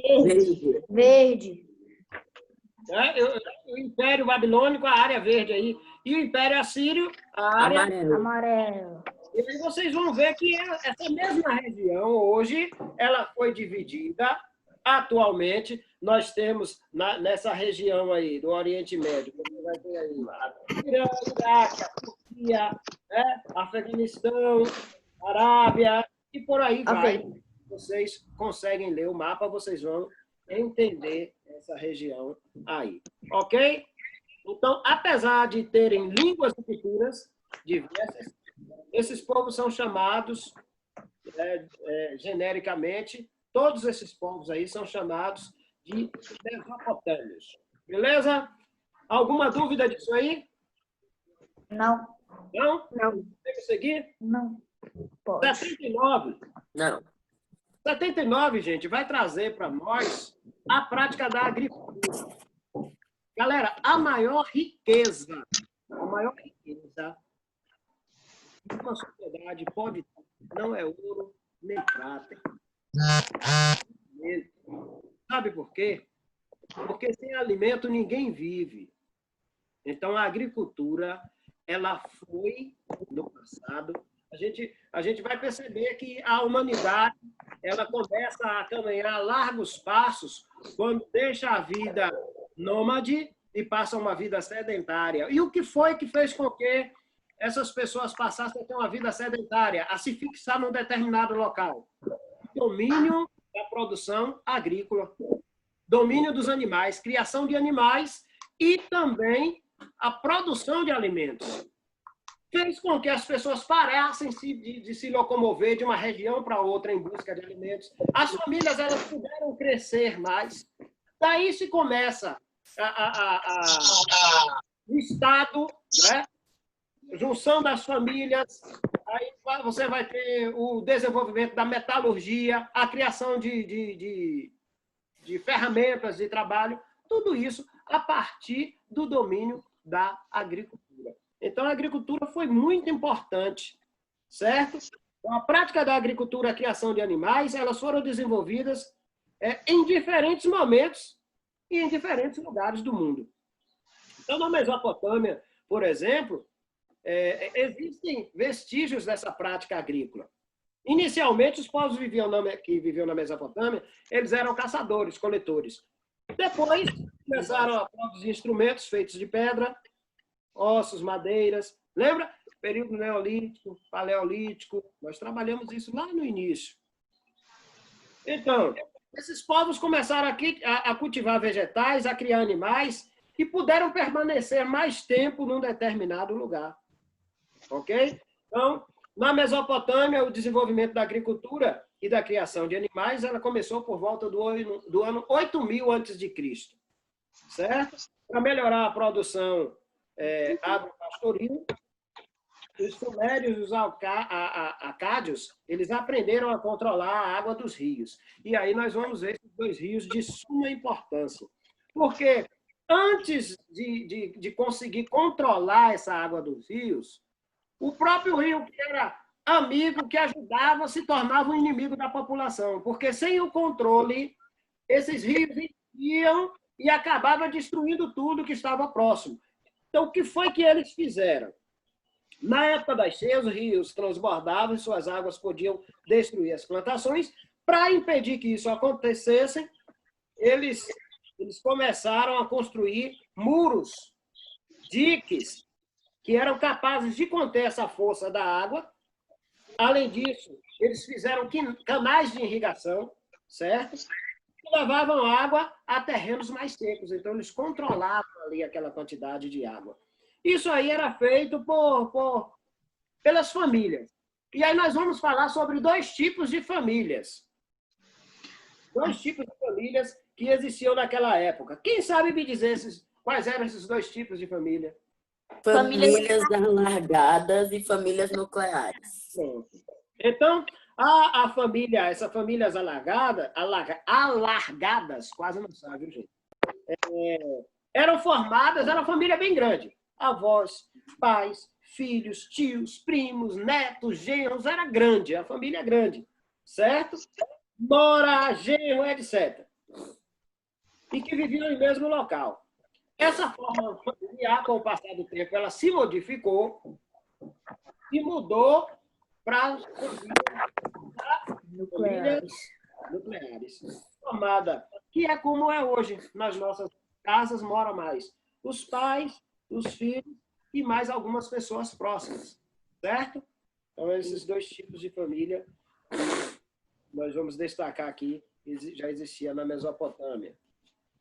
Verde. Verde. O Império Babilônico, a área verde aí. E o Império Assírio, a área Amarelo. E aí vocês vão ver que essa mesma região, hoje, ela foi dividida. Atualmente, nós temos nessa região aí, do Oriente Médio, você vai ter aí, Irã, Iraque, a Turquia, Afeganistão, Arábia, e por aí vai. Ok. Vocês conseguem ler o mapa, vocês vão entender essa região aí. Ok? Então, apesar de terem línguas e culturas diversas, esses povos são chamados, genericamente, todos esses povos aí são chamados de mesopotâmios. Beleza? Alguma dúvida disso aí? Não. Não? Não. Tem que seguir? Não. Pode. 79. Não. 79, gente, vai trazer para nós a prática da agricultura. Galera, a maior riqueza de uma sociedade pode ter, não é ouro nem prata. Sabe por quê? Porque sem alimento ninguém vive. Então, a agricultura, ela foi, no passado, a gente vai perceber que a humanidade ela começa a caminhar largos passos quando deixa a vida nômade e passa uma vida sedentária. E o que foi que fez com que essas pessoas passassem a ter uma vida sedentária, a se fixar num determinado local? Domínio da produção agrícola, domínio dos animais, criação de animais e também a produção de alimentos. Fez com que as pessoas parassem de se locomover de uma região para outra em busca de alimentos. As famílias elas puderam crescer mais. Daí se começa o Estado, né? Junção das famílias, aí você vai ter o desenvolvimento da metalurgia, a criação de ferramentas de trabalho, tudo isso a partir do domínio da agricultura. Então, a agricultura foi muito importante, certo? Então, a prática da agricultura, a criação de animais, elas foram desenvolvidas em diferentes momentos e em diferentes lugares do mundo. Então, na Mesopotâmia, por exemplo, existem vestígios dessa prática agrícola. Inicialmente, os povos que viviam na Mesopotâmia, eles eram caçadores, coletores. Depois, começaram a produzir instrumentos feitos de pedra, ossos, madeiras. Lembra? Período neolítico, paleolítico. Nós trabalhamos isso lá no início. Então, esses povos começaram a cultivar vegetais, a criar animais e puderam permanecer mais tempo num determinado lugar. Ok? Então, na Mesopotâmia, o desenvolvimento da agricultura e da criação de animais, ela começou por volta do ano 8000 a.C., certo? Para melhorar a produção agropastoril, os sumérios e os acádios, eles aprenderam a controlar a água dos rios. E aí nós vamos ver esses dois rios de suma importância. Porque antes de conseguir controlar essa água dos rios, o próprio rio, que era amigo, que ajudava, se tornava um inimigo da população. Porque sem o controle, esses rios iam e acabavam destruindo tudo que estava próximo. Então, o que foi que eles fizeram? Na época das cheias, os rios transbordavam e suas águas podiam destruir as plantações. Para impedir que isso acontecesse, eles começaram a construir muros, diques, que eram capazes de conter essa força da água. Além disso, eles fizeram canais de irrigação, certo? Que levavam água a terrenos mais secos. Então, eles controlavam ali aquela quantidade de água. Isso aí era feito pelas famílias. E aí nós vamos falar sobre dois tipos de famílias. Dois tipos de famílias que existiam naquela época. Quem sabe me dizer quais eram esses dois tipos de família? Famílias alargadas e famílias nucleares. Pronto. Então, essas famílias alargadas, quase não sabe, viu, gente? Eram formadas, era uma família bem grande. Avós, pais, filhos, tios, primos, netos, genros, era grande, a família grande, certo? Nora, genro, etc. E que viviam no mesmo local. Essa forma familiar, com o passar do tempo, ela se modificou e mudou para famílias nucleares. Formada, que é como é hoje. Nas nossas casas mora mais os pais, os filhos e mais algumas pessoas próximas, certo? Então, esses dois tipos de família nós vamos destacar aqui, já existia na Mesopotâmia.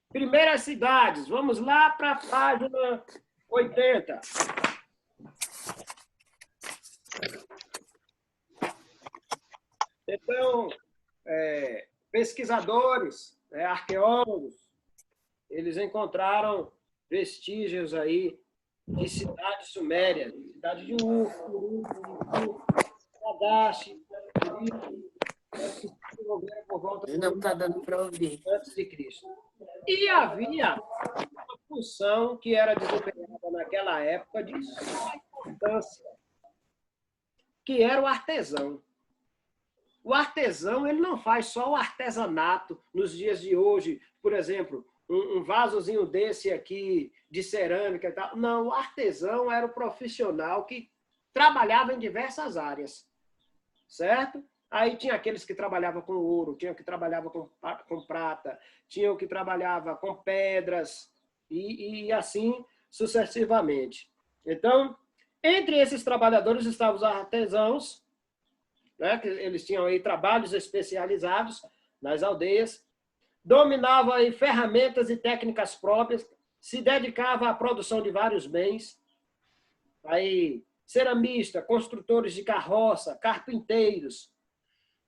Primeiras cidades, vamos lá para a página 80. Então, pesquisadores, arqueólogos, eles encontraram vestígios aí de cidades sumérias, cidade de Ur, Lagash, que se desenvolveram por volta de Não está dando para ouvir. antes de Cristo. E havia uma função que era desempenhada naquela época de suma importância, que era o artesão. O artesão, ele não faz só o artesanato nos dias de hoje, por exemplo, um vasozinho desse aqui de cerâmica e tal. Não, o artesão era o profissional que trabalhava em diversas áreas, certo? Aí tinha aqueles que trabalhavam com ouro, tinha que trabalhava com prata, tinha o que trabalhava com pedras e assim sucessivamente. Então, entre esses trabalhadores estavam os artesãos, né, que eles tinham aí trabalhos especializados nas aldeias, dominavam aí ferramentas e técnicas próprias, se dedicava à produção de vários bens, aí ceramista, construtores de carroça, carpinteiros,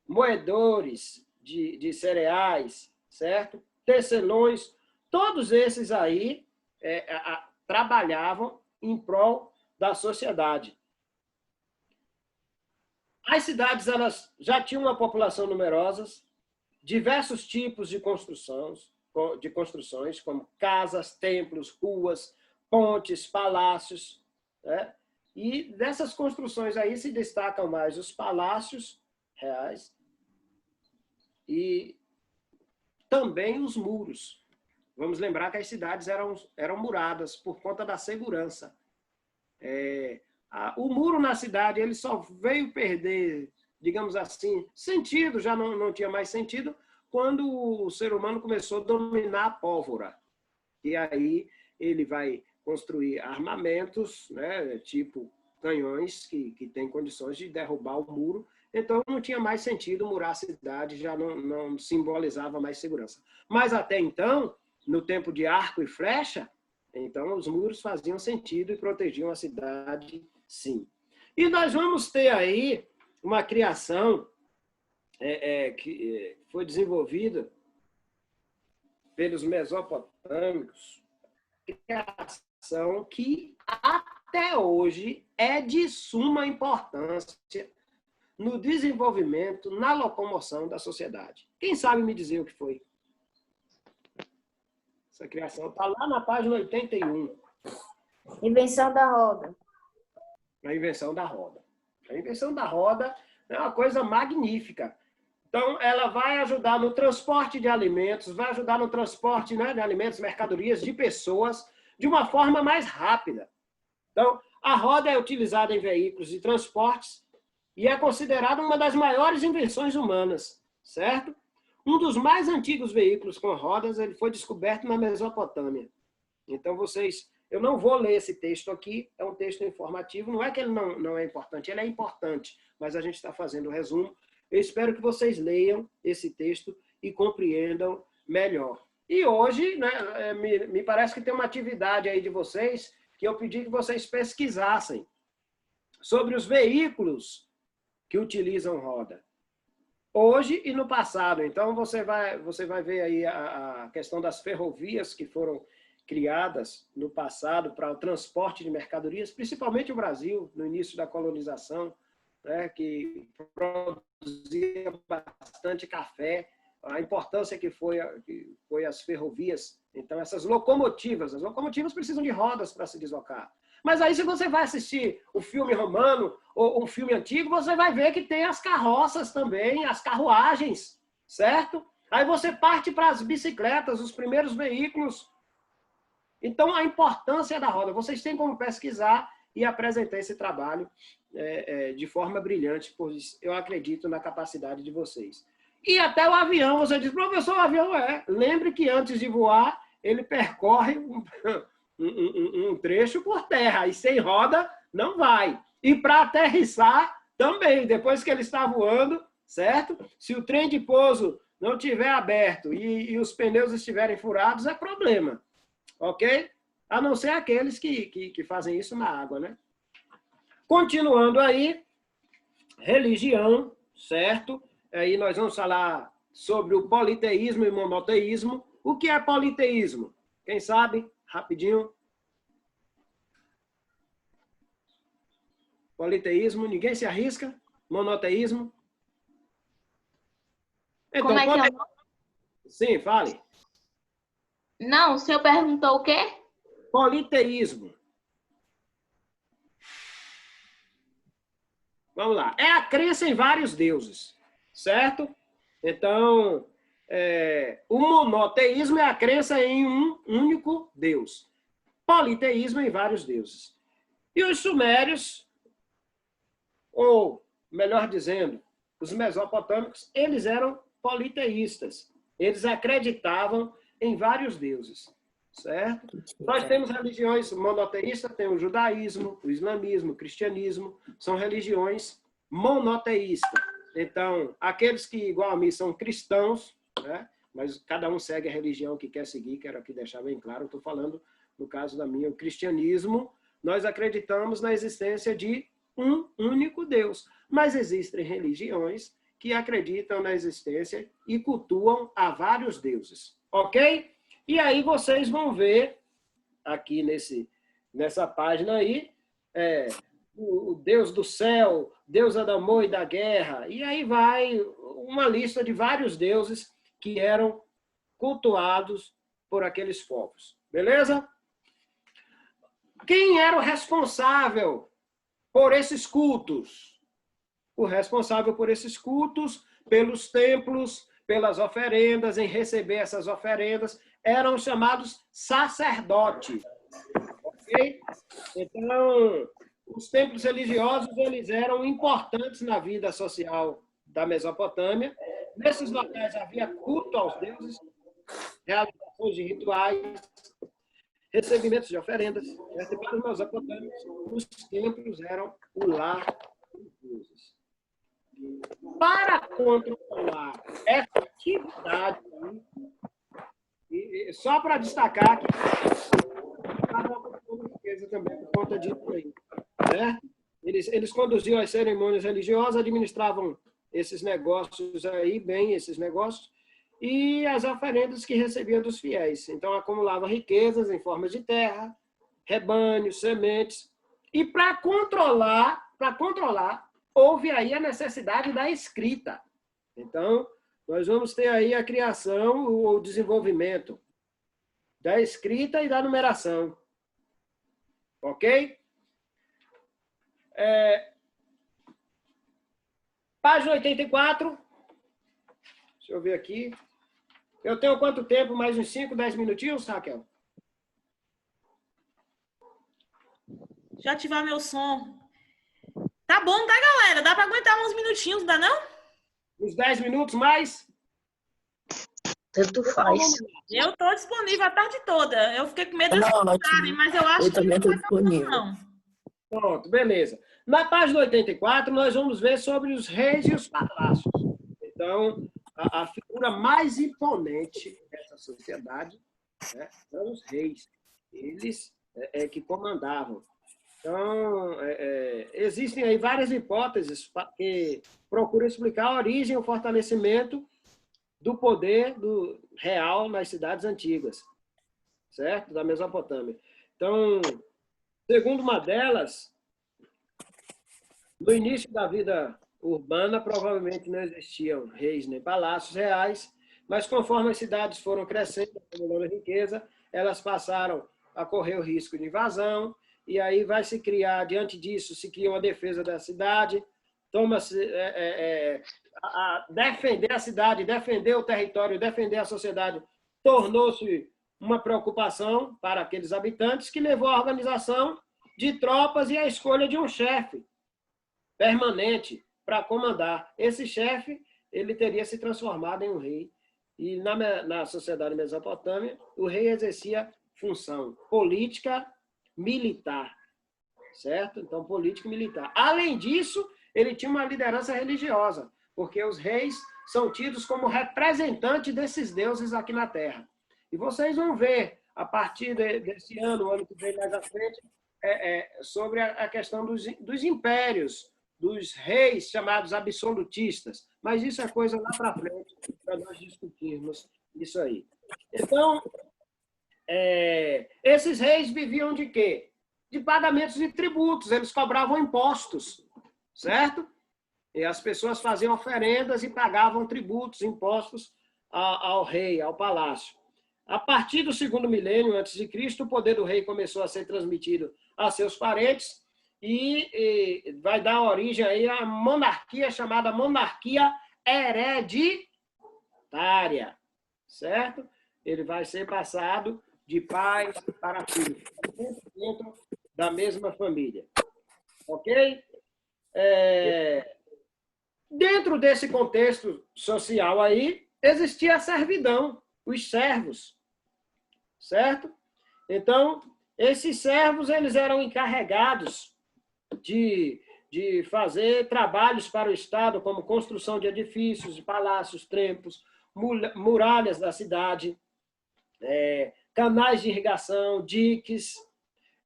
moedores de cereais, certo? Tecelões, todos esses aí trabalhavam em prol da sociedade. As cidades elas já tinham uma população numerosa, diversos tipos de construções, como casas, templos, ruas, pontes, palácios, né? E dessas construções aí se destacam mais os palácios reais e também os muros. Vamos lembrar que as cidades eram muradas por conta da segurança. O muro na cidade ele só veio perder, digamos assim, sentido, já não tinha mais sentido, quando o ser humano começou a dominar a pólvora. E aí ele vai construir armamentos, né, tipo canhões, que têm condições de derrubar o muro. Então, não tinha mais sentido murar a cidade, já não simbolizava mais segurança. Mas até então, no tempo de arco e flecha, então os muros faziam sentido e protegiam a cidade, sim. E nós vamos ter aí uma criação que foi desenvolvida pelos mesopotâmicos, criação que até hoje é de suma importância no desenvolvimento, na locomoção da sociedade. Quem sabe me dizer o que foi? Essa criação está lá na página 81. Invenção da roda. A invenção da roda. A invenção da roda é uma coisa magnífica. Então, ela vai ajudar no transporte de alimentos, vai ajudar no transporte, né, de alimentos, mercadorias, de pessoas, de uma forma mais rápida. Então, a roda é utilizada em veículos e transportes e é considerada uma das maiores invenções humanas, certo? Um dos mais antigos veículos com rodas ele foi descoberto na Mesopotâmia. Então, eu não vou ler esse texto aqui, é um texto informativo, não é que ele não é importante, ele é importante, mas a gente está fazendo o resumo. Eu espero que vocês leiam esse texto e compreendam melhor. E hoje, né, me parece que tem uma atividade aí de vocês que eu pedi que vocês pesquisassem sobre os veículos que utilizam roda. Hoje e no passado. Então, você vai ver aí a questão das ferrovias que foram criadas no passado para o transporte de mercadorias, principalmente o Brasil, no início da colonização, né, que produzia bastante café, a importância que foi as ferrovias. Então, as locomotivas precisam de rodas para se deslocar. Mas aí, se você vai assistir o filme romano ou um filme antigo, você vai ver que tem as carroças também, as carruagens, certo? Aí você parte para as bicicletas, os primeiros veículos. Então, a importância da roda. Vocês têm como pesquisar e apresentar esse trabalho de forma brilhante, pois eu acredito na capacidade de vocês. E até o avião, você diz, professor, o avião lembre que antes de voar, ele percorre um trecho por terra, e sem roda não vai. E para aterrissar Também, depois que ele está voando, certo? Se o trem de pouso não tiver aberto e os pneus estiverem furados, é problema, ok? A não ser aqueles que fazem isso na água, né? Continuando aí, religião, certo? Aí nós vamos falar sobre o politeísmo e monoteísmo. O que é politeísmo? Quem sabe? Rapidinho. Politeísmo, ninguém se arrisca? Monoteísmo? Então, Como é que é o nome? Sim, fale. Não, o senhor perguntou o quê? Politeísmo. Vamos lá. É a crença em vários deuses, certo? Então, o monoteísmo é a crença em um único Deus. Politeísmo em vários deuses. E os sumérios, ou melhor dizendo, os mesopotâmicos, eles eram politeístas. Eles acreditavam em vários deuses, certo? Nós temos religiões monoteístas, tem o judaísmo, o islamismo, o cristianismo, são religiões monoteístas. Então, aqueles que, igual a mim, são cristãos, né? Mas cada um segue a religião que quer seguir, quero aqui deixar bem claro, estou falando, no caso da minha, o cristianismo, nós acreditamos na existência de um único Deus. Mas existem religiões que acreditam na existência e cultuam a vários deuses. Ok? E aí vocês vão ver, aqui nessa página aí, o Deus do céu, deusa do amor e da guerra, e aí vai uma lista de vários deuses que eram cultuados por aqueles povos. Beleza? Quem era o responsável por esses cultos? O responsável por esses cultos, pelos templos, pelas oferendas, em receber essas oferendas, eram chamados sacerdotes. Ok? Então, os templos religiosos, eles eram importantes na vida social da Mesopotâmia. Nesses locais havia culto aos deuses, realizações de rituais, recebimentos de oferendas. E para os mesopotâmicos, os templos eram o lar dos deuses. Para controlar essa atividade, e só para destacar que estava com riqueza também por conta disso aí, né? Eles conduziam as cerimônias religiosas, administravam esses negócios aí, bem esses negócios, e as oferendas que recebiam dos fiéis. Então, acumulavam riquezas em forma de terra, rebanhos, sementes. E para controlar, houve aí a necessidade da escrita. Então, nós vamos ter aí a criação, o desenvolvimento da escrita e da numeração. Ok? Página 84. Deixa eu ver aqui. Eu tenho quanto tempo? Mais uns 5, 10 minutinhos, Raquel? Deixa eu ativar meu som. Tá bom, tá, galera? Dá para aguentar uns minutinhos, não dá não? Uns 10 minutos mais? Tanto faz. Eu tô disponível a tarde toda. Eu fiquei com medo de Tá vocês ficarem, mas eu acho Eu que também não estou vai dar problema, disponível. não. Pronto, beleza. Na página 84, nós vamos ver sobre os reis e os palácios. Então, a figura mais imponente dessa sociedade, né, são os reis. Eles que comandavam. Então, existem aí várias hipóteses que procuram explicar a origem e o fortalecimento do poder real nas cidades antigas, certo? Da Mesopotâmia. Então, segundo uma delas, no início da vida urbana, provavelmente não existiam reis nem palácios reais, mas conforme as cidades foram crescendo, acumulando riqueza, elas passaram a correr o risco de invasão, e aí vai se criar, diante disso, se cria uma defesa da cidade, toma-se a defender a cidade, defender o território, defender a sociedade, tornou-se uma preocupação para aqueles habitantes que levou à organização de tropas e à escolha de um chefe permanente para comandar. Esse chefe, ele teria se transformado em um rei. E na sociedade mesopotâmica, o rei exercia função política, militar, certo? Então, política e militar. Além disso, ele tinha uma liderança religiosa, porque os reis são tidos como representantes desses deuses aqui na Terra. E vocês vão ver, a partir desse ano, o ano que vem mais à frente, sobre a questão dos impérios, dos reis chamados absolutistas. Mas isso é coisa lá para frente, para nós discutirmos isso aí. Então, esses reis viviam de quê? De pagamentos de tributos, eles cobravam impostos, certo? E as pessoas faziam oferendas e pagavam tributos, impostos ao rei, ao palácio. A partir do 2º milênio antes de Cristo, o poder do rei começou a ser transmitido a seus parentes e vai dar origem aí à monarquia chamada monarquia hereditária, certo? Ele vai ser passado de pai para filho, dentro da mesma família. Ok? Dentro desse contexto social aí, existia a servidão, os servos, certo? Então, esses servos eles eram encarregados de fazer trabalhos para o Estado, como construção de edifícios, de palácios, templos, muralhas da cidade, canais de irrigação, diques,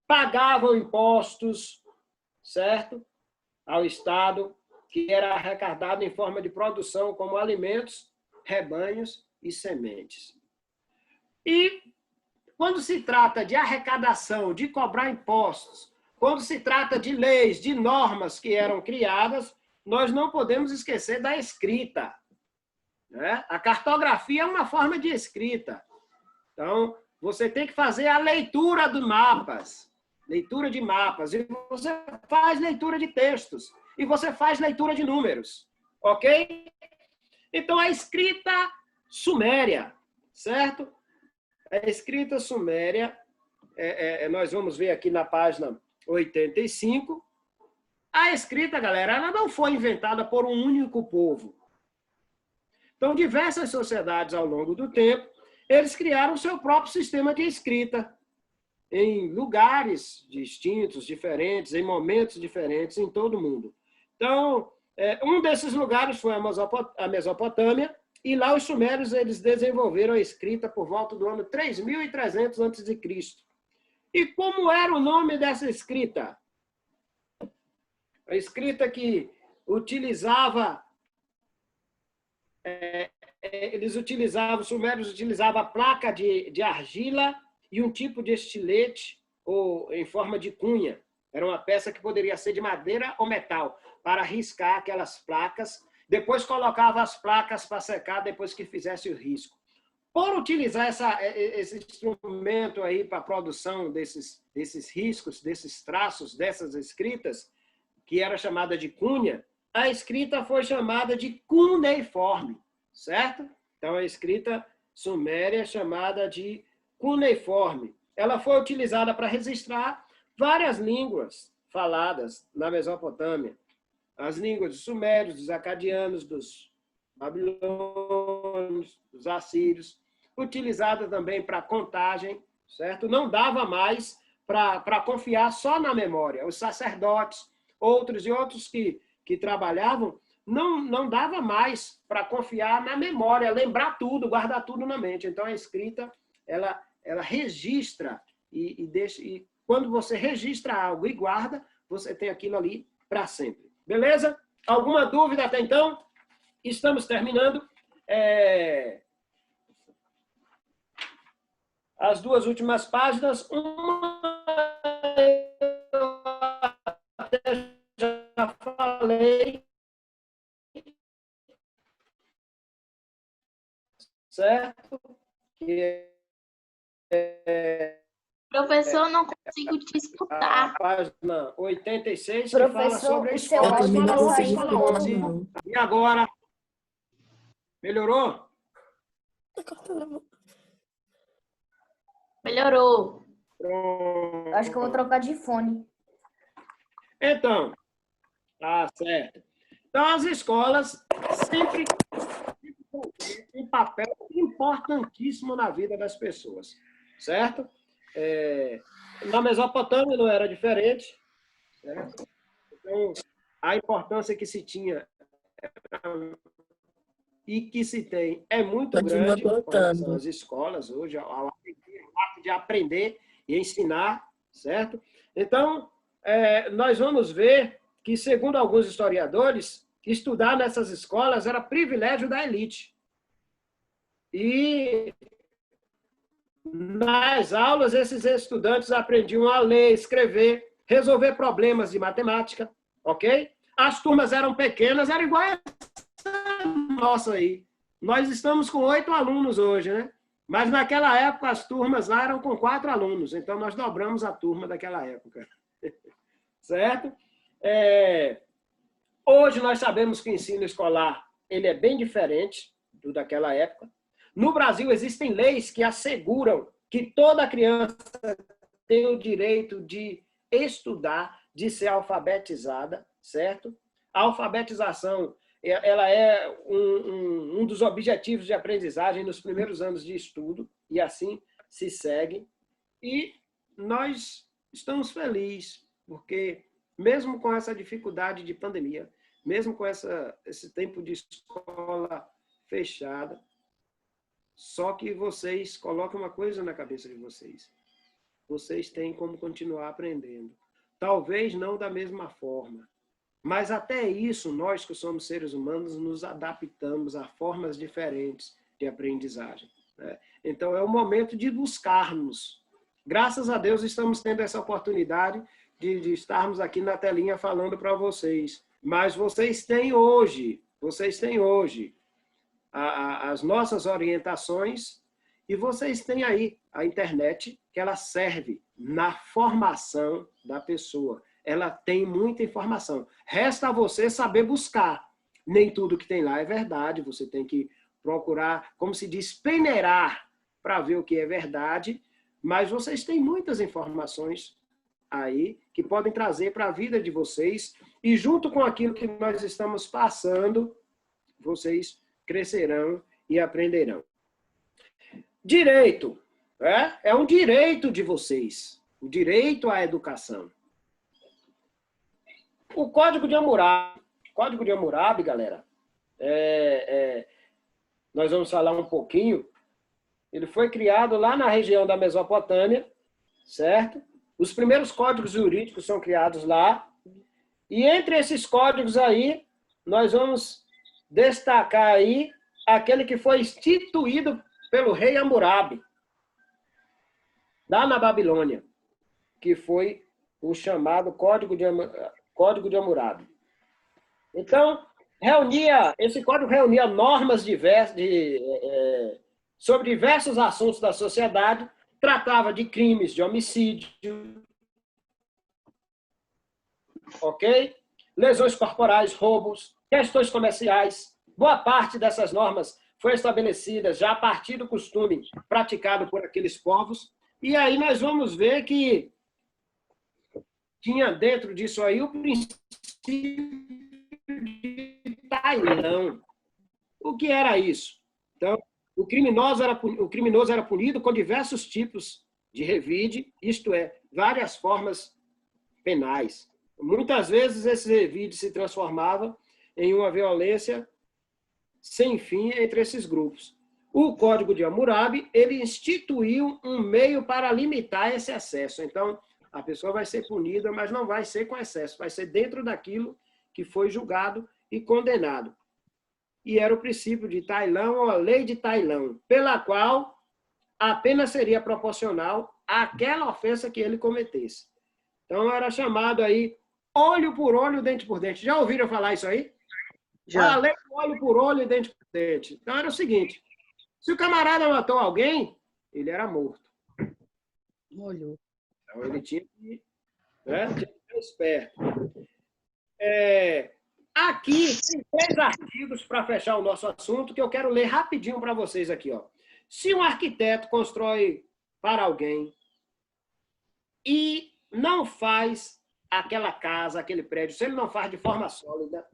pagavam impostos, certo? Ao Estado, que era arrecadado em forma de produção, como alimentos, rebanhos e sementes. E quando se trata de arrecadação, de cobrar impostos, quando se trata de leis, de normas que eram criadas, nós não podemos esquecer da escrita, né? A cartografia é uma forma de escrita. Então, você tem que fazer a leitura de mapas, e você faz leitura de textos, e você faz leitura de números, ok? Então, a escrita suméria, certo? A escrita suméria, nós vamos ver aqui na página 85. A escrita, galera, ela não foi inventada por um único povo. Então, diversas sociedades ao longo do tempo, eles criaram o seu próprio sistema de escrita em lugares distintos, diferentes, em momentos diferentes, em todo o mundo. Então, um desses lugares foi a Mesopotâmia, e lá os sumérios eles desenvolveram a escrita por volta do ano 3.300 a.C. E como era o nome dessa escrita? A escrita que utilizava... os sumérios utilizavam a placa de argila e um tipo de estilete ou em forma de cunha. Era uma peça que poderia ser de madeira ou metal, para riscar aquelas placas. Depois colocava as placas para secar depois que fizesse o risco. Por utilizar esse instrumento aí para a produção desses riscos, desses traços, dessas escritas, que era chamada de cunha, a escrita foi chamada de cuneiforme, certo? Então, a escrita suméria é chamada de cuneiforme. Ela foi utilizada para registrar várias línguas faladas na Mesopotâmia. As línguas dos sumérios, dos acadianos, dos babilônios, dos assírios, utilizada também para contagem, certo? Não dava mais para confiar só na memória. Os sacerdotes, outros que trabalhavam, não dava mais para confiar na memória, lembrar tudo, guardar tudo na mente. Então, a escrita, ela registra e quando você registra algo e guarda, você tem aquilo ali para sempre. Beleza? Alguma dúvida até então? Estamos terminando. As duas últimas páginas. Uma até já falei. Certo? Professor, não consigo te escutar. A página 86, Professor, que fala sobre a o seu escola. áudio não Escola consegui 11, escola 11. não. E agora? Melhorou? Melhorou. Pronto. Acho que eu vou trocar de fone. Então, tá certo. Então, as escolas sempre têm um papel importantíssimo na vida das pessoas, certo? Na Mesopotâmia não era diferente, certo? Então, a importância que se tinha e que se tem é muito Continua grande com relação cortando. às escolas hoje, ao ato de aprender e ensinar, certo? Então, nós vamos ver que, segundo alguns historiadores, estudar nessas escolas era privilégio da elite. E nas aulas, esses estudantes aprendiam a ler, escrever, resolver problemas de matemática, ok? As turmas eram pequenas, era igual a nossa aí. Nós estamos com 8 alunos hoje, né? Mas naquela época as turmas lá eram com 4 alunos, então nós dobramos a turma daquela época. Certo? Hoje nós sabemos que o ensino escolar ele é bem diferente do daquela época. No Brasil existem leis que asseguram que toda criança tem o direito de estudar, de ser alfabetizada, certo? A alfabetização ela é um dos objetivos de aprendizagem nos primeiros anos de estudo, e assim se segue. E nós estamos felizes, porque mesmo com essa dificuldade de pandemia, mesmo com esse tempo de escola fechada, só que vocês colocam uma coisa na cabeça de vocês. Vocês têm como continuar aprendendo. Talvez não da mesma forma, mas até isso, nós que somos seres humanos, nos adaptamos a formas diferentes de aprendizagem, né? Então, é o momento de buscarmos. Graças a Deus, estamos tendo essa oportunidade de estarmos aqui na telinha falando para vocês. Mas vocês têm hoje as nossas orientações e vocês têm aí a internet, que ela serve na formação da pessoa. Ela tem muita informação. Resta a você saber buscar. Nem tudo que tem lá é verdade. Você tem que procurar, como se diz, peneirar para ver o que é verdade. Mas vocês têm muitas informações aí que podem trazer para a vida de vocês. E junto com aquilo que nós estamos passando, vocês crescerão e aprenderão. Direito. É um direito de vocês. O direito à educação. O Código de Hammurabi, galera, nós vamos falar um pouquinho. Ele foi criado lá na região da Mesopotâmia, certo? Os primeiros códigos jurídicos são criados lá. E entre esses códigos aí, nós vamos destacar aí aquele que foi instituído pelo rei Hammurabi, lá na Babilônia, que foi o chamado Código de Hammurabi. Então, esse código reunia normas sobre diversos assuntos da sociedade, tratava de crimes de homicídio, ok? Lesões corporais, roubos, questões comerciais. Boa parte dessas normas foi estabelecida já a partir do costume praticado por aqueles povos. E aí nós vamos ver que tinha dentro disso aí o princípio de Tailão. O que era isso? Então, o criminoso era punido com diversos tipos de revide, isto é, várias formas penais. Muitas vezes esse revide se transformava em uma violência sem fim entre esses grupos. O Código de Hammurabi, ele instituiu um meio para limitar esse excesso. Então, a pessoa vai ser punida, mas não vai ser com excesso, vai ser dentro daquilo que foi julgado e condenado. E era o princípio de Tailão, ou a lei de Tailão, pela qual a pena seria proporcional àquela ofensa que ele cometesse. Então, era chamado aí olho por olho, dente por dente. Já ouviram falar isso aí? Já. A lei olho por olho, dente por dente. Então, era o seguinte, se o camarada matou alguém, ele era morto. Molhou. Então, ele tinha que ser esperto. Aqui tem 3 artigos para fechar o nosso assunto que eu quero ler rapidinho para vocês aqui. Ó. Se um arquiteto constrói para alguém e não faz aquela casa, aquele prédio, se ele não faz de forma sólida,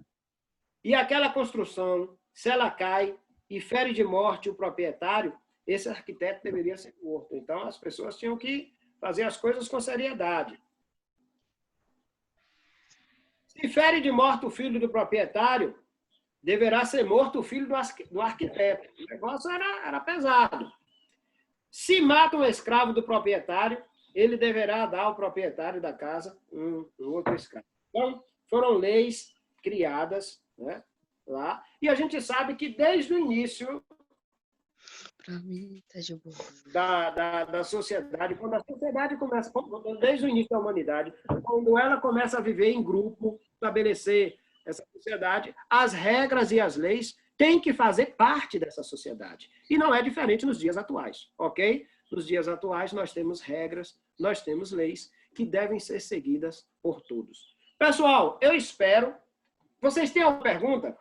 e aquela construção, se ela cai e fere de morte o proprietário, esse arquiteto deveria ser morto. Então, as pessoas tinham que fazer as coisas com seriedade. Se fere de morte o filho do proprietário, deverá ser morto o filho do arquiteto. O negócio era pesado. Se mata um escravo do proprietário, ele deverá dar ao proprietário da casa um outro escravo. Então, foram leis criadas, né, lá. E a gente sabe que desde o início da sociedade, quando a sociedade começa, desde o início da humanidade, quando ela começa a viver em grupo, estabelecer essa sociedade, as regras e as leis têm que fazer parte dessa sociedade. E não é diferente nos dias atuais, ok? Nos dias atuais, nós temos regras, nós temos leis que devem ser seguidas por todos. Pessoal, eu espero... Vocês têm alguma pergunta?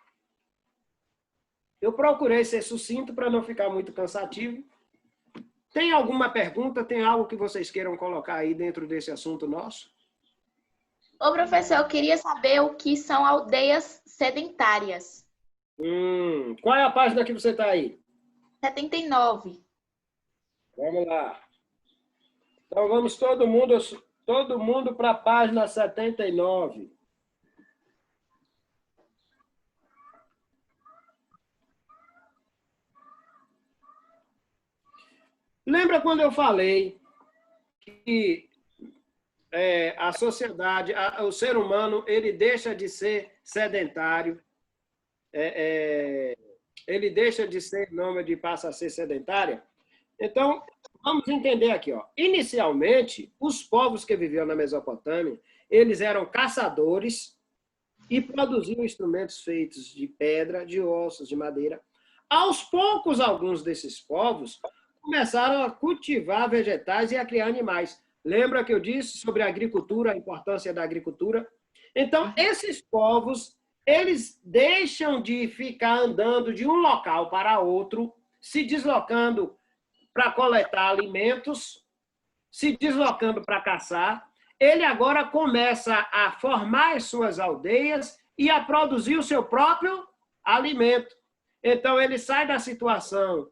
Eu procurei ser sucinto para não ficar muito cansativo. Tem alguma pergunta? Tem algo que vocês queiram colocar aí dentro desse assunto nosso? Ô, professor, eu queria saber o que são aldeias sedentárias. Qual é a página que você está aí? 79. Vamos lá. Então, vamos todo mundo para a página 79. Lembra quando eu falei que a sociedade, o ser humano, ele deixa de ser sedentário, ele deixa de ser nômade e passa a ser sedentária? Então, vamos entender aqui, ó. Inicialmente, os povos que viviam na Mesopotâmia, eles eram caçadores e produziam instrumentos feitos de pedra, de ossos, de madeira. Aos poucos, alguns desses povos começaram a cultivar vegetais e a criar animais. Lembra que eu disse sobre a agricultura, a importância da agricultura? Então, esses povos, eles deixam de ficar andando de um local para outro, se deslocando para coletar alimentos, se deslocando para caçar. Ele agora começa a formar as suas aldeias e a produzir o seu próprio alimento. Então, ele sai da situação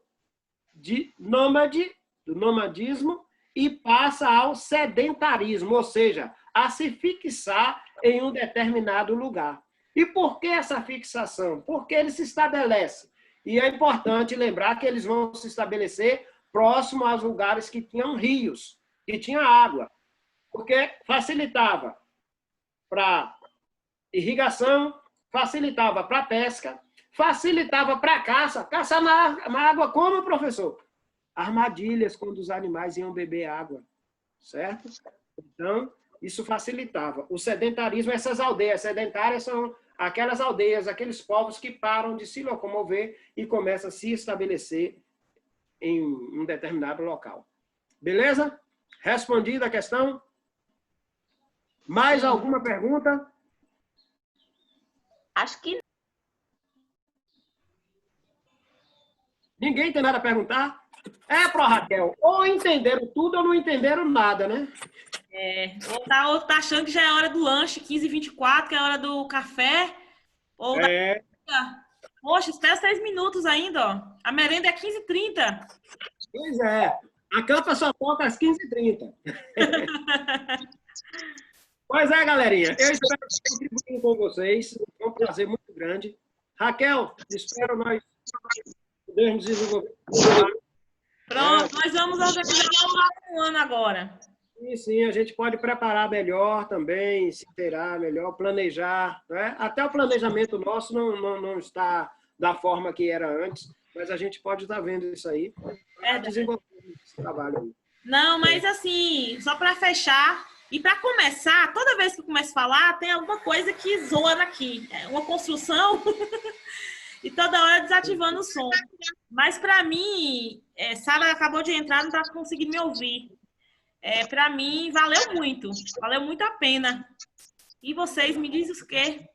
de nômade, do nomadismo, e passa ao sedentarismo, ou seja, a se fixar em um determinado lugar. E por que essa fixação? Porque ele se estabelece. E é importante lembrar que eles vão se estabelecer próximo aos lugares que tinham rios, que tinha água, porque facilitava para irrigação, facilitava para pesca, facilitava para caça. Caçar na água como, professor? Armadilhas, quando os animais iam beber água, certo? Então, isso facilitava. O sedentarismo, essas aldeias sedentárias são aquelas aldeias, aqueles povos que param de se locomover e começam a se estabelecer em um determinado local. Beleza? Respondida a questão? Mais alguma pergunta? Acho que Ninguém tem nada a perguntar? Raquel, ou entenderam tudo ou não entenderam nada, né? Ou tá achando que já é hora do lanche, 15h24, que é a hora do café. Ou Poxa, espera 6 minutos ainda, ó. A merenda é 15h30. Pois é. A campa só toca às 15h30. Pois é, galerinha. Eu espero contribuir com vocês. É um prazer muito grande. Raquel, espero nós podermos desenvolver. Pronto, nós vamos organizar um ano agora. Sim, a gente pode preparar melhor também, se inteirar melhor, planejar. Né? Até o planejamento nosso não está da forma que era antes, mas a gente pode estar vendo isso aí para desenvolver esse trabalho aí. Não, mas assim, só para fechar e para começar, toda vez que eu começo a falar, tem alguma coisa que zoa aqui. É uma construção e toda hora desativando o som. Mas para mim, Sara acabou de entrar, não está conseguindo me ouvir. Para mim, valeu muito a pena. E vocês, me dizem o quê?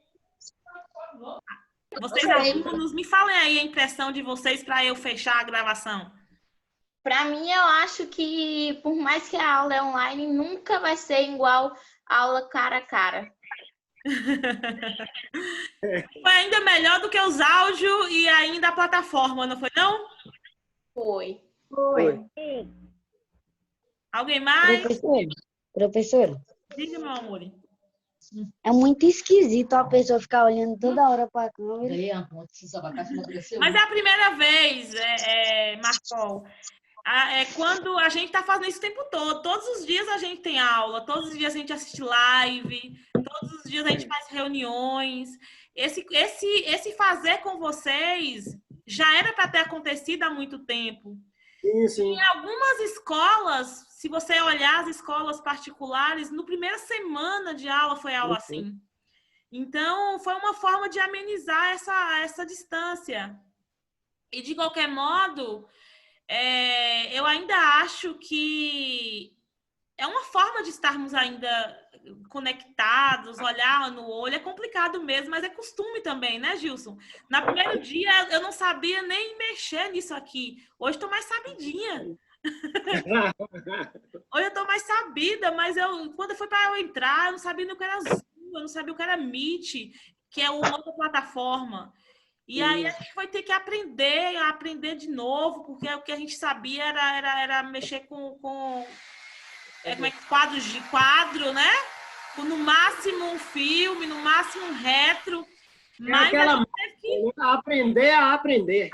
Vocês, alunos, me falem aí a impressão de vocês para eu fechar a gravação. Para mim, eu acho que, por mais que a aula é online, nunca vai ser igual a aula cara a cara. Foi ainda melhor do que os áudios e ainda a plataforma, não foi não? Foi. Alguém mais? Professora, Diga, meu amor. É muito esquisito a pessoa ficar olhando toda hora para a câmera. Mas é a primeira vez, Marcol. Quando a gente está fazendo isso o tempo todo. Todos os dias a gente tem aula, todos os dias a gente assiste live, todos os dias a gente faz reuniões. Esse fazer com vocês já era para ter acontecido há muito tempo. Sim. Em algumas escolas, se você olhar as escolas particulares, no primeira semana de aula foi aula assim. Então, foi uma forma de amenizar essa distância. E, de qualquer modo, eu ainda acho que é uma forma de estarmos ainda conectados, olhar no olho. É complicado mesmo, mas é costume também, né, Gilson? No primeiro dia, eu não sabia nem mexer nisso aqui. Hoje estou mais sabidinha. Hoje eu estou mais sabida, mas quando foi para eu entrar, eu não sabia nem o que era Zoom, eu não sabia o que era Meet, que é uma outra plataforma. E aí a gente vai ter que aprender de novo, porque o que a gente sabia era mexer com quadros de quadro, né? No máximo um filme, no máximo um retro. Mas a gente teve que aprender a aprender.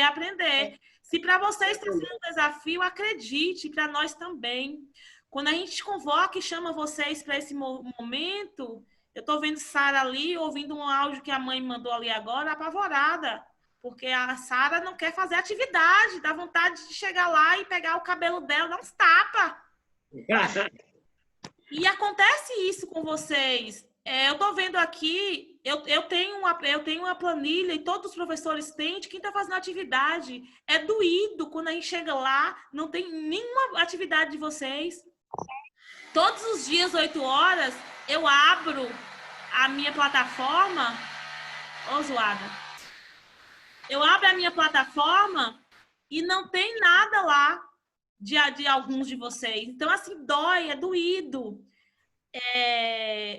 Aprender. Se para vocês está sendo um desafio, acredite, para nós também. Quando a gente convoca e chama vocês para esse momento, eu estou vendo Sara ali, ouvindo um áudio que a mãe mandou ali agora, apavorada. Porque a Sara não quer fazer atividade, dá vontade de chegar lá e pegar o cabelo dela, dar uns tapas. E acontece isso com vocês. Eu estou vendo aqui, eu tenho uma planilha e todos os professores têm de quem está fazendo atividade. É doído quando a gente chega lá, não tem nenhuma atividade de vocês. Todos os dias, 8 horas, eu abro a minha plataforma. Ô, zoada. Eu abro a minha plataforma e não tem nada lá de alguns de vocês. Então, assim, dói, é doído.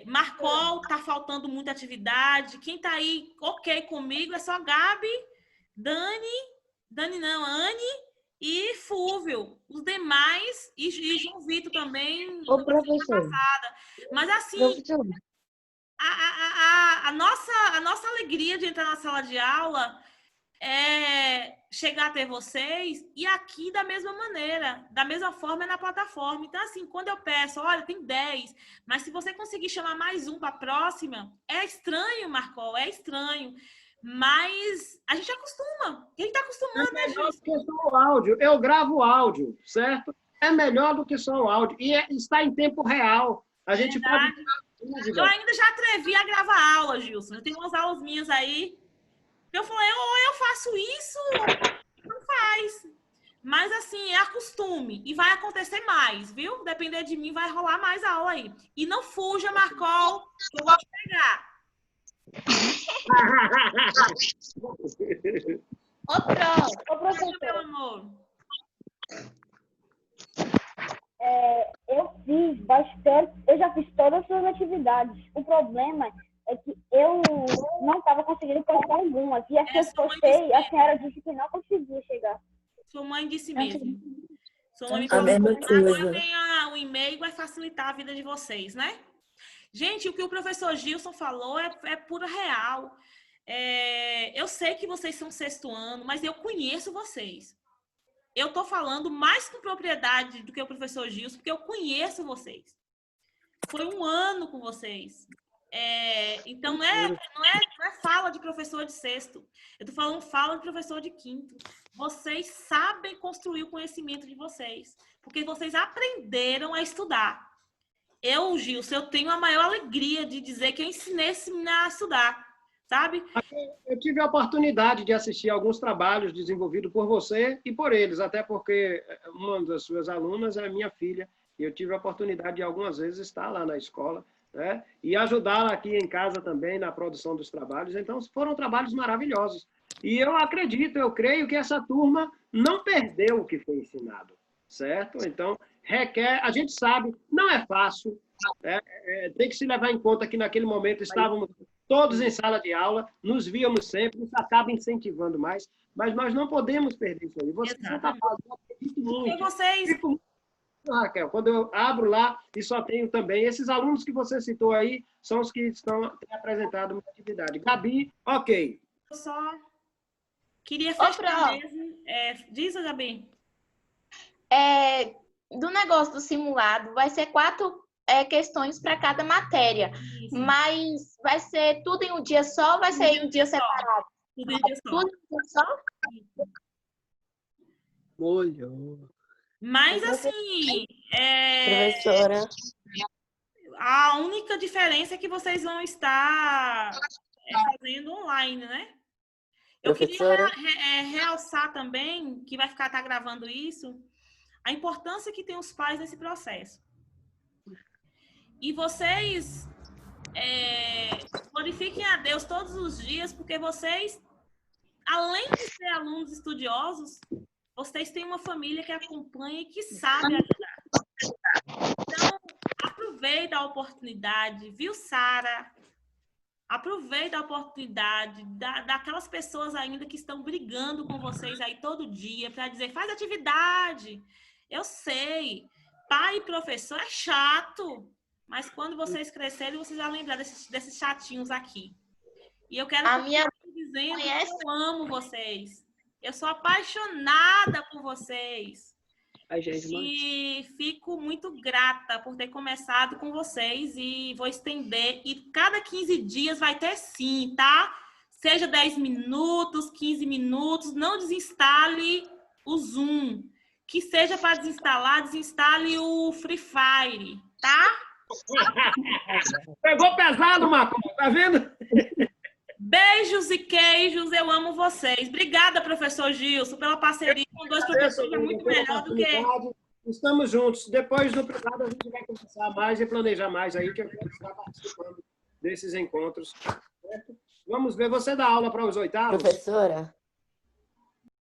Marcol, tá faltando muita atividade. Quem tá aí ok comigo é só Gabi, Dani não, Anne e Fúvio. Os demais, e João Vitor também. Ô, professor. Mas assim, Professor. a nossa alegria de entrar na sala de aula é chegar até vocês e aqui da mesma maneira, da mesma forma é na plataforma. Então, assim, quando eu peço, olha, tem 10, mas se você conseguir chamar mais um para a próxima, é estranho, Marcol, é estranho. Mas a gente acostuma. Quem está acostumando, né, melhor do que só o áudio. Eu gravo áudio, certo? É melhor do que só o áudio. E está em tempo real. A gente pode... Eu ainda já atrevi a gravar aula, Gilson. Eu tenho umas aulas minhas aí. Eu falei, ou eu faço isso, ou não faz. Mas, assim, é costume. E vai acontecer mais, viu? Depender de mim, vai rolar mais aula aí. E não fuja, Marcol, que eu vou te pegar. Ô, professor, Meu amor. eu fiz bastante, eu já fiz todas as suas atividades. O problema é que eu não estava conseguindo postar algumas. E as que eu postei, a senhora disse que não conseguia chegar. Sua mãe disse mesmo. Sua mãe A mesma coisa. Agora tem o e-mail, vai facilitar a vida de vocês, né? Gente, o que o professor Gilson falou é pura real. Eu sei que vocês são 6º ano, mas eu conheço vocês. Eu estou falando mais com propriedade do que o professor Gilson, porque eu conheço vocês. Foi 1 ano com vocês. Então, não é fala de professor de 6º. Eu estou falando fala de professor de 5º. Vocês sabem construir o conhecimento de vocês, porque vocês aprenderam a estudar. Gilson, eu tenho a maior alegria de dizer que eu ensinei a estudar, sabe? Eu tive a oportunidade de assistir alguns trabalhos desenvolvidos por você e por eles, até porque uma das suas alunas é minha filha, e eu tive a oportunidade de algumas vezes estar lá na escola, né? E ajudá-la aqui em casa também na produção dos trabalhos. Então, foram trabalhos maravilhosos. E eu acredito, eu creio que essa turma não perdeu o que foi ensinado, certo? Então, a gente sabe, não é fácil, tem que se levar em conta que naquele momento estávamos todos em sala de aula, nos víamos sempre, isso acaba incentivando mais, mas nós não podemos perder isso aí. Você está fazendo, eu acredito muito. Porque vocês... Raquel, quando eu abro lá e só tenho também, esses alunos que você citou aí, são os que têm apresentado uma atividade. Gabi, ok. Eu só queria Ô, fechar Pro, mesmo. Diz, Gabi. do negócio do simulado, vai ser 4 questões para cada matéria. Isso. Mas vai ser tudo em um dia só ou vai ser em um dia separado? Tudo em um dia só. Tudo em um dia só? Molhou. Mas, assim, Professora, a única diferença é que vocês vão estar fazendo online, né? Eu queria Professora? realçar também, que vai ficar gravando isso, a importância que tem os pais nesse processo. E vocês glorifiquem a Deus todos os dias, porque vocês, além de ser alunos estudiosos, vocês têm uma família que acompanha e que sabe ajudar. Então, aproveita a oportunidade, viu, Sara? Aproveita a oportunidade daquelas pessoas ainda que estão brigando com vocês aí todo dia para dizer, faz atividade. Eu sei, pai e professor é chato, mas quando vocês crescerem, vocês vão lembrar desses chatinhos aqui. E eu quero dizendo que eu amo vocês. Eu sou apaixonada por vocês. E fico muito grata por ter começado com vocês e vou estender. E cada 15 dias vai ter sim, tá? Seja 10 minutos, 15 minutos. Não desinstale o Zoom. Que seja para desinstalar, desinstale o Free Fire, tá? Pegou pesado, Marco, tá vendo? Beijos e queijos, eu amo vocês. Obrigada, professor Gilson, pela parceria com 2 professores, é muito melhor do que... Estamos juntos. Depois do privado a gente vai conversar mais e planejar mais aí, que eu quero estar participando desses encontros. Certo? Vamos ver, você dá aula para os 8º? Professora?